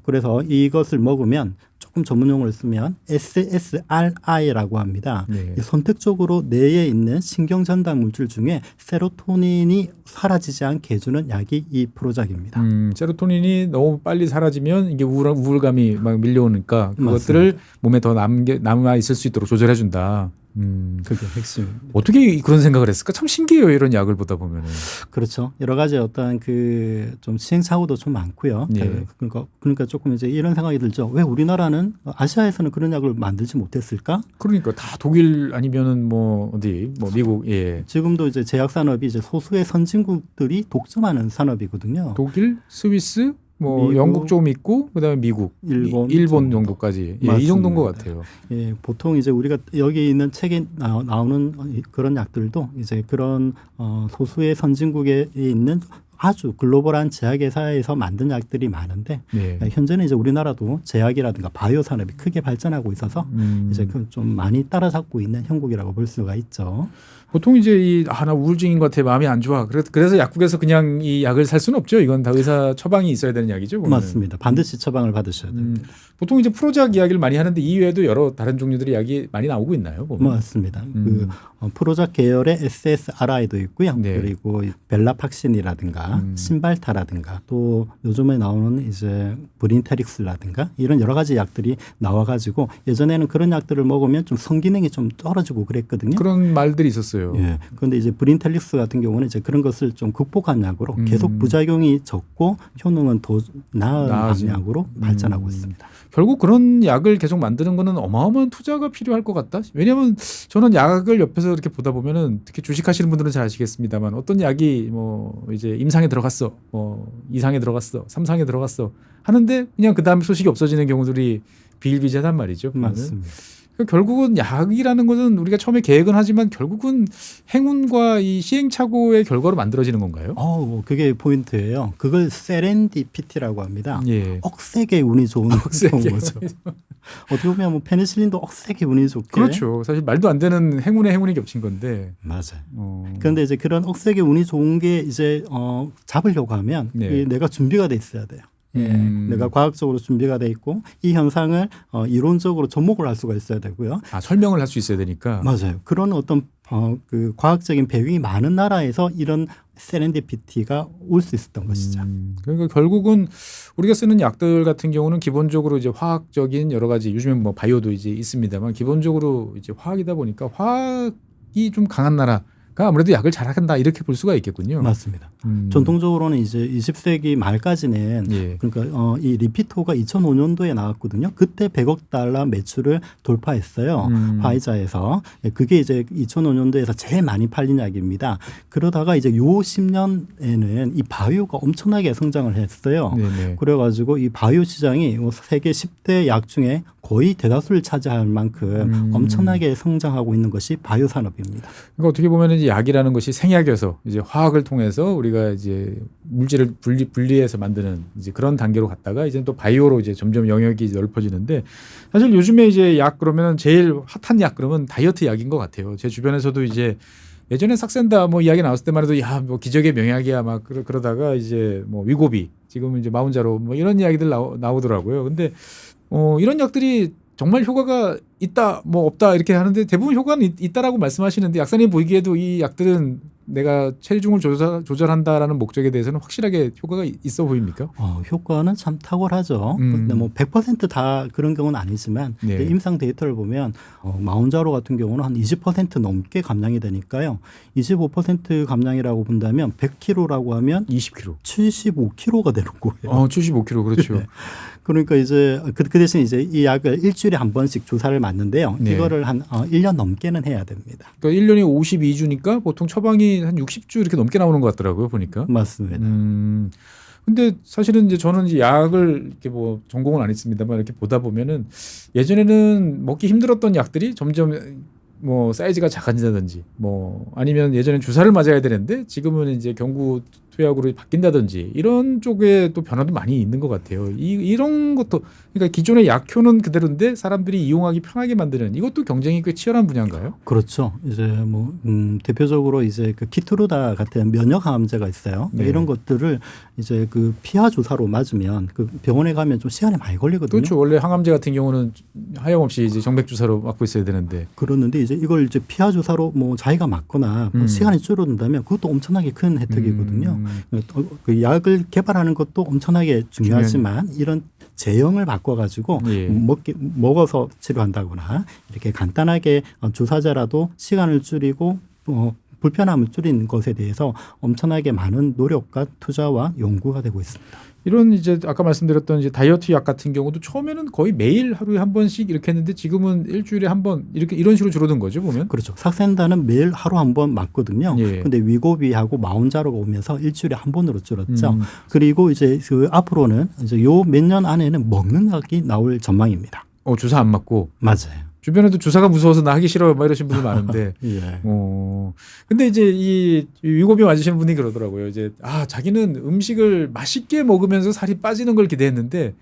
그래서 이것을 먹으면 조금 전문 용어를 쓰면 SSRI라고 합니다. 네. 선택적으로 뇌에 있는 신경 전달 물질 중에 세로토닌이 사라지지 않게 해주는 약이 이 프로작입니다. 세로토닌이 너무 빨리 사라지면 이게 우울감이 막 밀려오니까 그것들을 맞습니다. 몸에 더 남아 있을 수 있도록 조절해 준다. 그게 핵심입니다. 어떻게 그런 생각을 했을까? 참 신기해요. 이런 약을 보다 보면은. 그렇죠. 여러 가지 어떤 좀 시행착오도 좀 많고요. 예. 그러니까 조금 이제 이런 생각이 들죠. 왜 우리나라는 아시아에서는 그런 약을 만들지 못했을까? 그러니까 다 독일 아니면은 미국 예. 지금도 이제 제약 산업이 이제 소수의 선진국들이 독점하는 산업이거든요. 독일, 스위스, 미국, 영국 좀 있고 그다음에 미국, 일본 정도까지 이 정도인 것 같아요. 예, 보통 이제 우리가 여기 있는 책에 나오는 그런 약들도 이제 그런 소수의 선진국에 있는 아주 글로벌한 제약회사에서 만든 약들이 많은데 네. 현재는 이제 우리나라도 제약이라든가 바이오 산업이 크게 발전하고 있어서 이제 좀 많이 따라잡고 있는 형국이라고 볼 수가 있죠. 보통 이제 나 우울증인 것 같아, 마음이 안 좋아. 그래서 약국에서 그냥 이 약을 살 수는 없죠. 이건 다 의사 처방이 있어야 되는 약이죠. 보면은. 맞습니다. 반드시 처방을 받으셔야 됩니다. 보통 이제 프로작 이야기를 많이 하는데 이외에도 여러 다른 종류들의 약이 많이 나오고 있나요? 보면? 맞습니다. 프로작 계열의 SSRI도 있고요. 네. 그리고 벨라팍신이라든가 신발타라든가 또 요즘에 나오는 이제 브린테릭스라든가 이런 여러 가지 약들이 나와가지고 예전에는 그런 약들을 먹으면 좀 성기능이 좀 떨어지고 그랬거든요. 그런 말들이 있었어요. 예. 그런데 이제 브린텔릭스 같은 경우는 이제 그런 것을 좀 극복한 약으로 계속 부작용이 적고 효능은 더 나은 약으로 발전하고 있습니다. 결국 그런 약을 계속 만드는 거는 어마어마한 투자가 필요할 것 같다. 왜냐하면 저는 약을 옆에서 이렇게 보다 보면은 특히 주식하시는 분들은 잘 아시겠습니다만 어떤 약이 뭐 이제 임상에 들어갔어, 뭐 2상에 들어갔어, 3상에 들어갔어 하는데 그냥 그 다음 소식이 없어지는 경우들이 비일비재단 말이죠. 보면은. 맞습니다. 결국은 약이라는 것은 우리가 처음에 계획은 하지만 결국은 행운과 이 시행착오의 결과로 만들어지는 건가요? 그게 포인트예요. 그걸 세렌디피티라고 합니다. 예. 억세게 운이 좋은 거죠. 어떻게 보면 뭐 페니실린도 억세게 운이 좋게. 그렇죠. 사실 말도 안 되는 행운에 행운이 겹친 건데. 맞아요. 그런데 이제 그런 억세게 운이 좋은 게 이제 잡으려고 하면 네. 내가 준비가 돼 있어야 돼요. 내가 과학적으로 준비가 돼 있고 이 현상을 이론적으로 접목을 할 수가 있어야 되고요. 설명을 할 수 있어야 되니까. 맞아요. 그런 어떤 그 과학적인 배경이 많은 나라에서 이런 세렌디피티가 올 수 있었던 것이죠. 그러니까 결국은 우리가 쓰는 약들 같은 경우는 기본적으로 이제 화학적인 여러 가지 요즘엔 뭐 바이오도 이제 있습니다만 기본적으로 이제 화학이다 보니까 화학이 좀 강한 나라가 아무래도 약을 잘한다 이렇게 볼 수가 있겠군요. 맞습니다. 전통적으로는 이제 20세기 말까지는 예. 그러니까 이 리피토가 2005년도에 나왔거든요. 그때 100억 달러 매출을 돌파했어요. 화이자에서. 그게 이제 2005년도에서 제일 많이 팔린 약입니다. 그러다가 이제 요 10년에는 이 바이오가 엄청나게 성장을 했어요. 네네. 그래가지고 이 바이오 시장이 세계 10대 약 중에 거의 대다수를 차지할 만큼 엄청나게 성장하고 있는 것이 바이오 산업입니다. 그러니까 어떻게 보면 이제 약이라는 것이 생약이어서 이제 화학을 통해서 우리가 이제 물질을 분리해서 만드는 이제 그런 단계로 갔다가 이제 또 바이오로 이제 점점 영역이 넓어지는데 사실 요즘에 이제 약 그러면 제일 핫한 약 그러면 다이어트 약인 것 같아요. 제 주변에서도 이제 예전에 삭센다 뭐 이야기 나왔을 때만 해도 야 뭐 기적의 명약이야 막 그러다가 이제 뭐 위고비 지금은 이제 마운자로 뭐 이런 이야기들 나오더라고요. 근데 이런 약들이 정말 효과가 있다 뭐 없다 이렇게 하는데 대부분 효과는 있다라고 말씀하시는데 약사님 보기에도 이 약들은 내가 체중을 조절한다라는 목적에 대해서는 확실하게 효과가 있어 보입니까? 효과는 참 탁월하죠. 근데 뭐 100%다 그런 경우는 아니지만 네. 임상 데이터를 보면 마운자로 같은 경우는 한 20% 넘게 감량이 되니까요. 25% 감량이라고 본다면 100kg라고 하면 20kg. 75kg가 되는 거예요. 75kg 그렇죠. 네. 그러니까 이제 그 대신 이제 이 약을 일주일에 한 번씩 주사를 맞는데요. 네. 이거를 한 1년 넘게는 해야 됩니다. 그러니까 1년에 52주니까 보통 처방이 한 60주 이렇게 넘게 나오는 것 같더라고요 보니까. 맞습니다. 근데 사실은 이제 저는 이제 약을 이렇게 뭐 전공은 안 했습니다만 이렇게 보다 보면은 예전에는 먹기 힘들었던 약들이 점점 뭐 사이즈가 작아진다든지 뭐 아니면 예전엔 주사를 맞아야 되는데 지금은 이제 경구 투약으로 바뀐다든지 이런 쪽에 또 변화도 많이 있는 것 같아요. 이런 것도 그러니까 기존의 약효는 그대로인데 사람들이 이용하기 편하게 만드는 이것도 경쟁이 꽤 치열한 분야인가요? 그렇죠. 이제 뭐 대표적으로 이제 그 키트루다 같은 면역 항암제가 있어요. 네. 이런 것들을 이제 그 피하 주사로 맞으면 그 병원에 가면 좀 시간이 많이 걸리거든요. 그렇죠. 원래 항암제 같은 경우는 하염없이 이제 정맥 주사로 맞고 있어야 되는데. 그러는데 이제 이걸 이제 피하 주사로 뭐 자기가 맞거나 뭐 시간이 줄어든다면 그것도 엄청나게 큰 혜택이거든요. 그 약을 개발하는 것도 엄청나게 중요하지만 이런 제형을 바꿔가지고 예. 먹어서 치료한다거나 이렇게 간단하게 주사제라도 시간을 줄이고 불편함을 줄이는 것에 대해서 엄청나게 많은 노력과 투자와 연구가 되고 있습니다. 이런 이제 아까 말씀드렸던 이제 다이어트 약 같은 경우도 처음에는 거의 매일 하루에 한 번씩 이렇게 했는데 지금은 일주일에 한 번 이렇게 이런 식으로 줄어든 거죠 보면. 그렇죠. 삭센다는 매일 하루 한 번 맞거든요. 예. 근데 위고비하고 마운자로가 오면서 일주일에 한 번으로 줄었죠. 그리고 이제 그 앞으로는 이제 요 몇 년 안에는 먹는 약이 나올 전망입니다. 주사 안 맞고. 맞아요. 주변에도 주사가 무서워서 나 하기 싫어 막 이러신 분들 많은데. 예. 근데 이제 이 위고비 맞으시는 분이 그러더라고요. 이제 자기는 음식을 맛있게 먹으면서 살이 빠지는 걸 기대했는데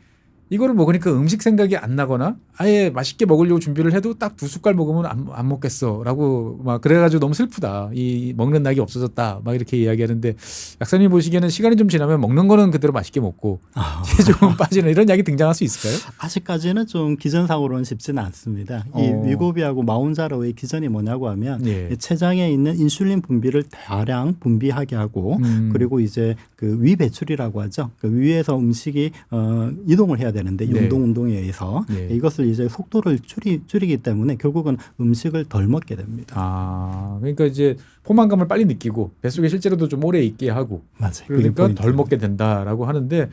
이거를 먹으니까 음식 생각이 안 나거나 아예 맛있게 먹으려고 준비를 해도 딱 2숟갈 먹으면 안 먹겠어라고 막 그래가지고 너무 슬프다. 이 먹는 낙이 없어졌다. 막 이렇게 이야기하는데 약사님 보시기에는 시간이 좀 지나면 먹는 거는 그대로 맛있게 먹고 체중은 빠지는 이런 약이 등장할 수 있을까요? 아직까지는 좀 기전상으로는 쉽지는 않습니다. 이 위고비하고 마운자로의 기전이 뭐냐고 하면 예. 췌장에 있는 인슐린 분비를 대량 분비하게 하고 그리고 이제 그 위 배출이라고 하죠. 그 위에서 음식이 이동을 해야 되는데 네. 운동 운동에 의해서 네. 이것을 이제 속도를 줄이기 때문에 결국은 음식을 덜 먹게 됩니다. 그러니까 이제 포만감을 빨리 느끼고 뱃속에 실제로도 좀 오래 있게 하고 맞아요. 그러니까 덜 먹게 된다라고 하는데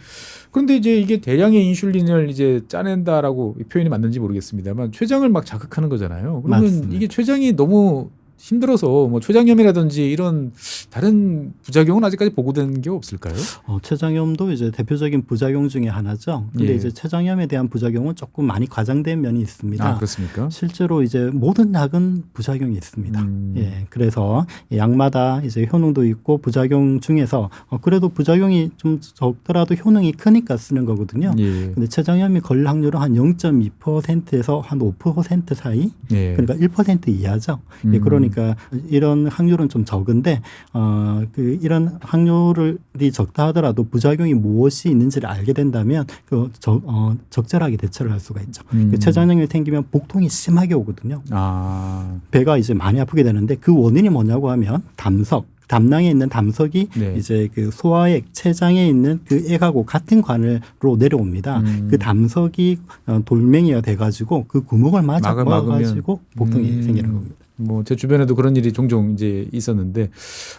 그런데 이제 이게 대량의 인슐린을 이제 짜낸다라고 표현이 맞는지 모르겠습니다만 췌장을 막 자극하는 거잖아요. 그러면 맞습니다. 이게 췌장이 너무 힘들어서 뭐 췌장염이라든지 이런 다른 부작용은 아직까지 보고된 게 없을까요? 췌장염도 이제 대표적인 부작용 중에 하나죠. 근데 예. 이제 췌장염에 대한 부작용은 조금 많이 과장된 면이 있습니다. 그렇습니까? 실제로 이제 모든 약은 부작용이 있습니다. 예, 그래서 약마다 이제 효능도 있고 부작용 중에서 그래도 부작용이 좀 적더라도 효능이 크니까 쓰는 거거든요. 예. 근데 췌장염이 걸릴 확률은 한 0.2%에서 한 5% 사이, 예. 그러니까 1% 이하죠. 예, 그러니까 이런 확률은 좀 적은데 이런 확률이 적다 하더라도 부작용이 무엇이 있는지를 알게 된다면 적절하게 대처를 할 수가 있죠. 췌장염이 생기면 복통이 심하게 오거든요. 배가 이제 많이 아프게 되는데 그 원인이 뭐냐고 하면 담낭에 있는 담석이 네. 이제 그 소화액 췌장에 있는 그 액하고 같은 관으로 내려옵니다. 그 담석이 돌멩이가 돼가지고 그 구멍을 막아가지고 복통이 생기는 겁니다. 뭐 제 주변에도 그런 일이 종종 이제 있었는데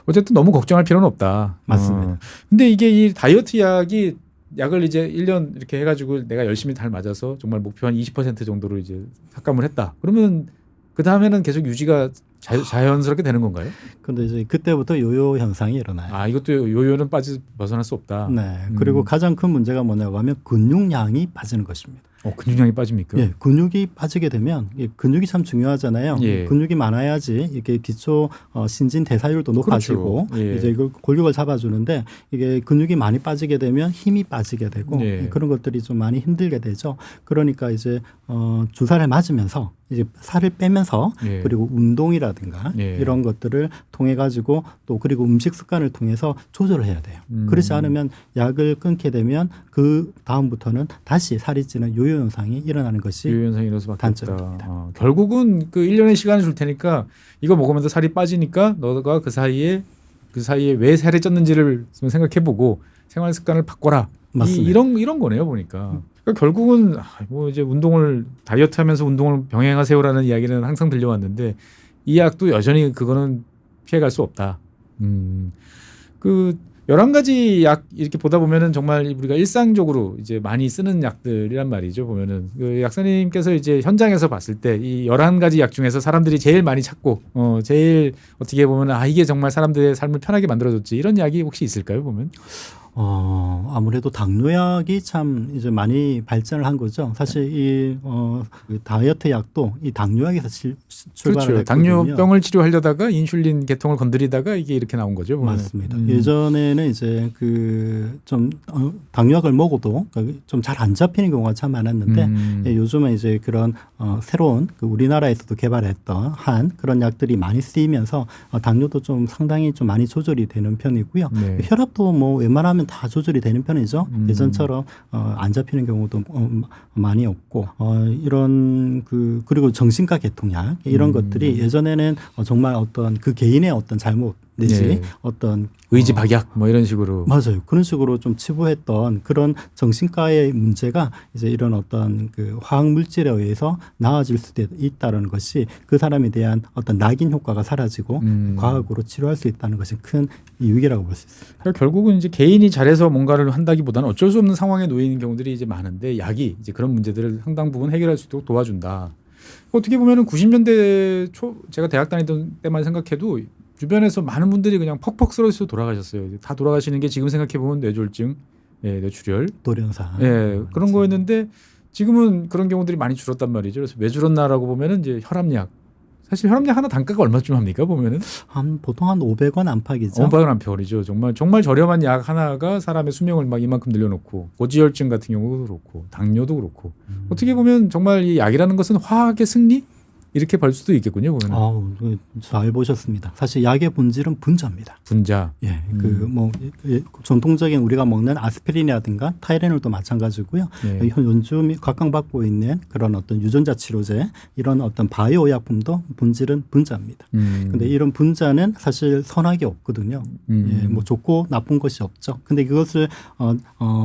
어쨌든 너무 걱정할 필요는 없다. 맞습니다. 근데 이게 이 다이어트 약을 이제 1년 이렇게 해가지고 내가 열심히 잘 맞아서 정말 목표 한 20% 정도로 이제 삭감을 했다. 그러면 그 다음에는 계속 유지가 자연스럽게 되는 건가요? 근데 이제 그때부터 요요 현상이 일어나요. 이것도 요요는 벗어날 수 없다. 네. 그리고 가장 큰 문제가 뭐냐고 하면 근육량이 빠지는 것입니다. 근육량이 빠집니까? 예, 근육이 빠지게 되면 근육이 참 중요하잖아요. 예. 근육이 많아야지 이게 기초 신진 대사율도 높아지고 그렇죠. 예. 이제 이걸 골격을 잡아주는데 이게 근육이 많이 빠지게 되면 힘이 빠지게 되고 예. 그런 것들이 좀 많이 힘들게 되죠. 그러니까 이제 주사를 맞으면서 이제 살을 빼면서 예. 그리고 운동이라든가 예. 이런 것들을 통해 가지고 또 그리고 음식 습관을 통해서 조절을 해야 돼요. 그렇지 않으면 약을 끊게 되면 그 다음부터는 다시 살이 찌는 요요 현상이 일어나는 것이 요요 현상이 일어날 수밖에 단점입니다. 없다. 결국은 그 1년의 시간을 줄 테니까 이거 먹으면서 살이 빠지니까 너가 그 사이에 왜 살이 쪘는지를 좀 생각해보고 생활 습관을 바꿔라. 맞습니다. 이런 거네요 보니까. 그러니까 결국은 뭐 이제 다이어트하면서 운동을 병행하세요라는 이야기는 항상 들려왔는데 이 약도 여전히 그거는 피해갈 수 없다. 그 11가지 약 이렇게 보다 보면은 정말 우리가 일상적으로 이제 많이 쓰는 약들이란 말이죠. 보면은 그 약사님께서 이제 현장에서 봤을 때 이 11가지 약 중에서 사람들이 제일 많이 찾고 제일 어떻게 보면 이게 정말 사람들의 삶을 편하게 만들어줬지 이런 약이 혹시 있을까요? 보면 아무래도 당뇨약이 참 이제 많이 발전을 한 거죠. 사실 그 다이어트 약도 이 당뇨약에서 출발을 그렇죠. 했거든요. 당뇨병을 치료하려다가 인슐린 계통을 건드리다가 이게 이렇게 나온 거죠. 보면은. 맞습니다. 예전에는 이제 좀 당뇨약을 먹어도 좀 잘 안 잡히는 경우가 참 많았는데 요즘은 이제 그런 새로운 그 우리나라에서도 개발했던 그런 약들이 많이 쓰이면서 당뇨도 좀 상당히 좀 많이 조절이 되는 편이고요. 네. 혈압도 뭐 웬만하면 다 조절이 되는 편이죠. 예전처럼 안 잡히는 경우도 많이 없고 그리고 정신과 계통약 이런 것들이 예전에는 정말 어떤 그 개인의 어떤 잘못 내지 네. 어떤 의지 박약 뭐 이런 식으로 맞아요. 그런 식으로 좀 치부했던 그런 정신과의 문제가 이제 이런 어떤 그 화학 물질에 의해서 나아질 수도 있다는 것이 그 사람에 대한 어떤 낙인 효과가 사라지고 과학으로 치료할 수 있다는 것이 큰 유익이라고 볼 수 있습니다. 그러니까 결국은 이제 개인이 잘해서 뭔가를 한다기보다는 어쩔 수 없는 상황에 놓여 있는 경우들이 이제 많은데 약이 이제 그런 문제들을 상당 부분 해결할 수 있도록 도와준다. 어떻게 보면은 90년대 초 제가 대학 다니던 때만 생각해도 주변에서 많은 분들이 그냥 퍽퍽 쓰러져서 돌아가셨어요. 다 돌아가시는 게 지금 생각해 보면 뇌졸중, 뇌출혈, 돌연사. 그런 거였는데 지금은 그런 경우들이 많이 줄었단 말이죠. 그래서 왜 줄었나라고 보면은 이제 혈압약. 사실 혈압약 하나 단가가 얼마쯤 합니까? 보면은 보통 한 500원 안팎이죠. 원박은 한 편이죠. 정말 저렴한 약 하나가 사람의 수명을 막 이만큼 늘려놓고 고지혈증 같은 경우도 그렇고 당뇨도 그렇고 어떻게 보면 정말 이 약이라는 것은 화학의 승리 이렇게 볼 수도 있겠군요. 보면 잘 보셨습니다. 사실 약의 본질은 분자입니다. 분자. 예, 전통적인 우리가 먹는 아스피린이라든가 타이레놀도 마찬가지고요. 예. 요즘 각광받고 있는 그런 어떤 유전자 치료제 이런 어떤 바이오 약품도 본질은 분자입니다. 근데 이런 분자는 사실 선악이 없거든요. 예, 뭐 좋고 나쁜 것이 없죠. 근데 그것을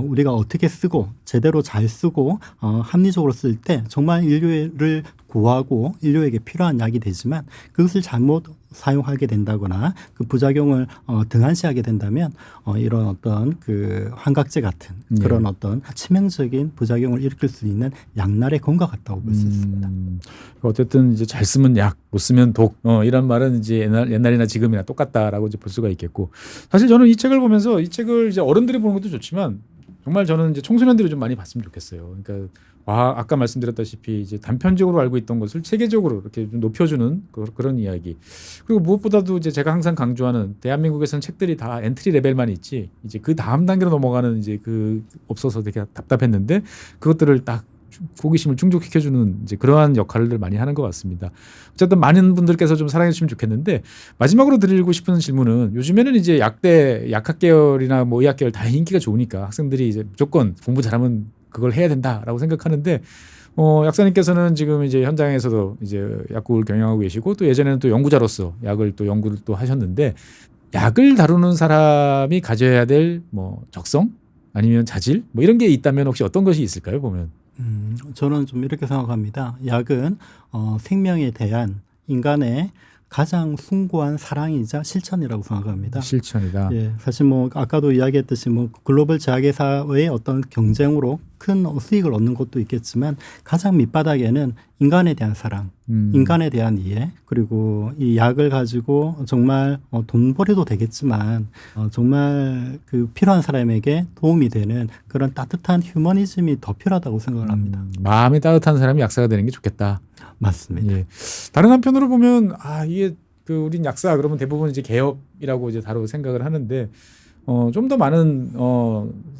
우리가 어떻게 쓰고 제대로 잘 쓰고 합리적으로 쓸 때 정말 인류를 구하고 인류에게 필요한 약이 되지만 그것을 잘못 사용하게 된다거나 그 부작용을 등한시하게 된다면 이런 어떤 그 환각제 같은 그런 어떤 치명적인 부작용을 일으킬 수 있는 양날의 검과 같다고 볼 수 있습니다. 어쨌든 이제 잘 쓰면 약, 못 쓰면 독 이런 말은 이제 옛날이나 지금이나 똑같다라고 이제 볼 수가 있겠고 사실 저는 이 책을 보면서 이 책을 이제 어른들이 보는 것도 좋지만 정말 저는 이제 청소년들이 좀 많이 봤으면 좋겠어요. 그러니까 아까 말씀드렸다시피 이제 단편적으로 알고 있던 것을 체계적으로 이렇게 좀 높여주는 그런 이야기. 그리고 무엇보다도 이제 제가 항상 강조하는 대한민국에서는 책들이 다 엔트리 레벨만 있지 이제 그 다음 단계로 넘어가는 이제 그 없어서 되게 답답했는데 그것들을 딱 호기심을 충족시켜주는 이제 그러한 역할을 많이 하는 것 같습니다. 어쨌든 많은 분들께서 좀 사랑해 주시면 좋겠는데 마지막으로 드리고 싶은 질문은 요즘에는 이제 약학 계열이나 뭐 의학 계열 다 인기가 좋으니까 학생들이 이제 무조건 공부 잘하면 그걸 해야 된다라고 생각하는데 약사님께서는 지금 이제 현장에서도 이제 약국을 경영하고 계시고 또 예전에는 또 연구자로서 약을 또 연구를 또 하셨는데 약을 다루는 사람이 가져야 될 뭐 적성 아니면 자질 뭐 이런 게 있다면 혹시 어떤 것이 있을까요? 보면 저는 좀 이렇게 생각합니다. 약은 생명에 대한 인간의 가장 숭고한 사랑이자 실천이라고 생각합니다. 실천이다. 예, 사실 뭐 아까도 이야기했듯이 뭐 글로벌 제약회사의 어떤 경쟁으로 큰 수익을 얻는 것도 있겠지만 가장 밑바닥에는 인간에 대한 사랑, 인간에 대한 이해, 그리고 이 약을 가지고 정말 돈벌이도 되겠지만 정말 그 필요한 사람에게 도움이 되는 그런 따뜻한 휴머니즘이 더 필요하다고 생각을 합니다. 마음이 따뜻한 사람이 약사가 되는 게 좋겠다. 맞습니다. 예. 다른 한편으로 보면 이게 그 우린 약사 그러면 대부분 이제 개업이라고 이제 다루고 생각을 하는데 좀 더 많은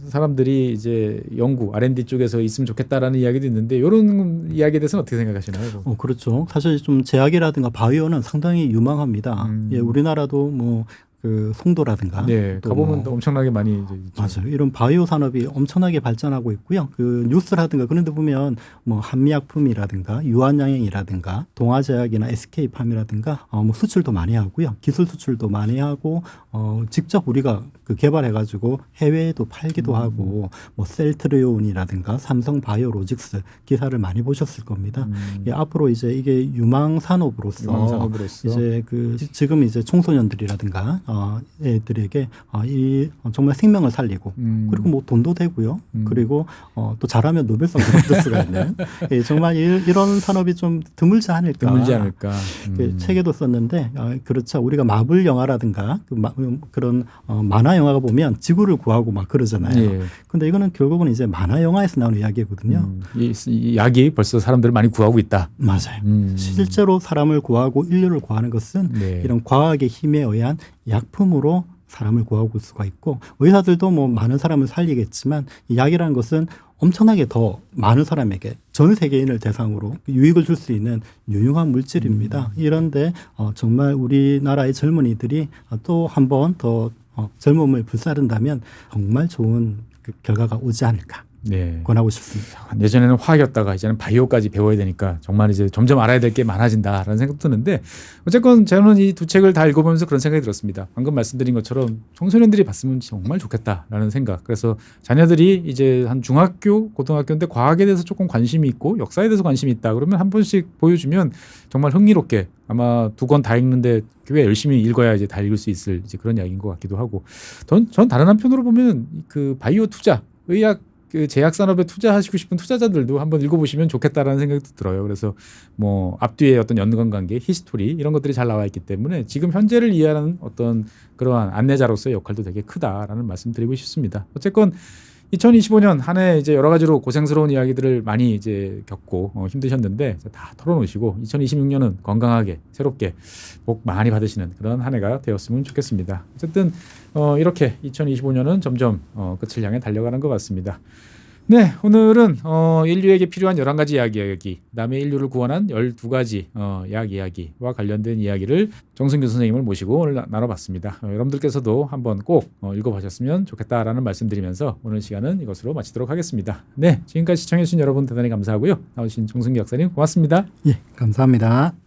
사람들이 이제 연구 R&D 쪽에서 있으면 좋겠다라는 이야기도 있는데 이런 이야기에 대해서는 어떻게 생각하시나요? 그렇죠. 사실 좀 제약이라든가 바이오는 상당히 유망합니다. 예, 우리나라도 뭐 그 송도라든가 가보면 또 엄청나게 많이 이제 맞아요. 이런 바이오 산업이 엄청나게 발전하고 있고요. 그 뉴스라든가 그런 데 보면 뭐 한미약품이라든가 유한양행이라든가 동아제약이나 SK팜이라든가 뭐 수출도 많이 하고요. 기술 수출도 많이 하고 직접 우리가 그 개발해 가지고 해외에도 팔기도 하고 뭐 셀트리온이라든가 삼성바이오로직스 기사를 많이 보셨을 겁니다. 예, 앞으로 이제 이게 유망 산업으로서 이제 그 지금 이제 청소년들이라든가 애들에게 이 정말 생명을 살리고 그리고 뭐 돈도 되고요. 그리고 또 잘하면 노벨상도 받을 수가 있는 정말 이런 산업이 좀 드물지 않을까. 책에도 썼는데 그렇죠. 우리가 마블 영화라든가 그런 만화 영화가 보면 지구를 구하고 막 그러잖아요. 그런데 이거는 결국은 이제 만화 영화에서 나오는 이야기거든요. 이 약이 벌써 사람들을 많이 구하고 있다. 맞아요. 실제로 사람을 구하고 인류를 구하는 것은 이런 과학의 힘에 의한 약품으로 사람을 구하고 올 수가 있고 의사들도 뭐 많은 사람을 살리겠지만 이 약이라는 것은 엄청나게 더 많은 사람에게 전 세계인을 대상으로 유익을 줄 수 있는 유용한 물질입니다. 이런데 정말 우리나라의 젊은이들이 또 한 번 더 젊음을 불사른다면 정말 좋은 그 결과가 오지 않을까. 권하고 싶습니다. 예전에는 화학이었다가 이제는 바이오까지 배워야 되니까 정말 이제 점점 알아야 될 게 많아진다라는 생각도 드는데 어쨌건 저는 이 두 책을 다 읽어보면서 그런 생각이 들었습니다. 방금 말씀드린 것처럼 청소년들이 봤으면 정말 좋겠다라는 생각. 그래서 자녀들이 이제 한 중학교, 고등학교인데 과학에 대해서 조금 관심이 있고 역사에 대해서 관심이 있다. 그러면 한 번씩 보여주면 정말 흥미롭게 아마 2권 다 읽는데 꽤 열심히 읽어야 이제 다 읽을 수 있을 이제 그런 이야기인 것 같기도 하고. 전 다른 한편으로 보면 그 바이오 투자, 의학 그 제약 산업에 투자하시고 싶은 투자자들도 한번 읽어보시면 좋겠다라는 생각도 들어요. 그래서 뭐 앞뒤에 어떤 연관관계, 히스토리 이런 것들이 잘 나와 있기 때문에 지금 현재를 이해하는 어떤 그러한 안내자로서의 역할도 되게 크다라는 말씀드리고 싶습니다. 어쨌건 2025년 한 해 이제 여러 가지로 고생스러운 이야기들을 많이 이제 겪고 힘드셨는데 다 털어놓으시고 2026년은 건강하게 새롭게 복 많이 받으시는 그런 한 해가 되었으면 좋겠습니다. 어쨌든 이렇게 2025년은 점점 끝을 향해 달려가는 것 같습니다. 네, 오늘은 인류에게 필요한 11가지 이야기, 그다음에 인류를 구원한 12가지 약 이야기와 관련된 이야기를 정승규 선생님을 모시고 오늘 나눠봤습니다. 여러분들께서도 한번 꼭 읽어보셨으면 좋겠다라는 말씀드리면서 오늘 시간은 이것으로 마치도록 하겠습니다. 네, 지금까지 시청해주신 여러분 대단히 감사하고요. 나오신 정승규 약사님 고맙습니다. 예, 감사합니다.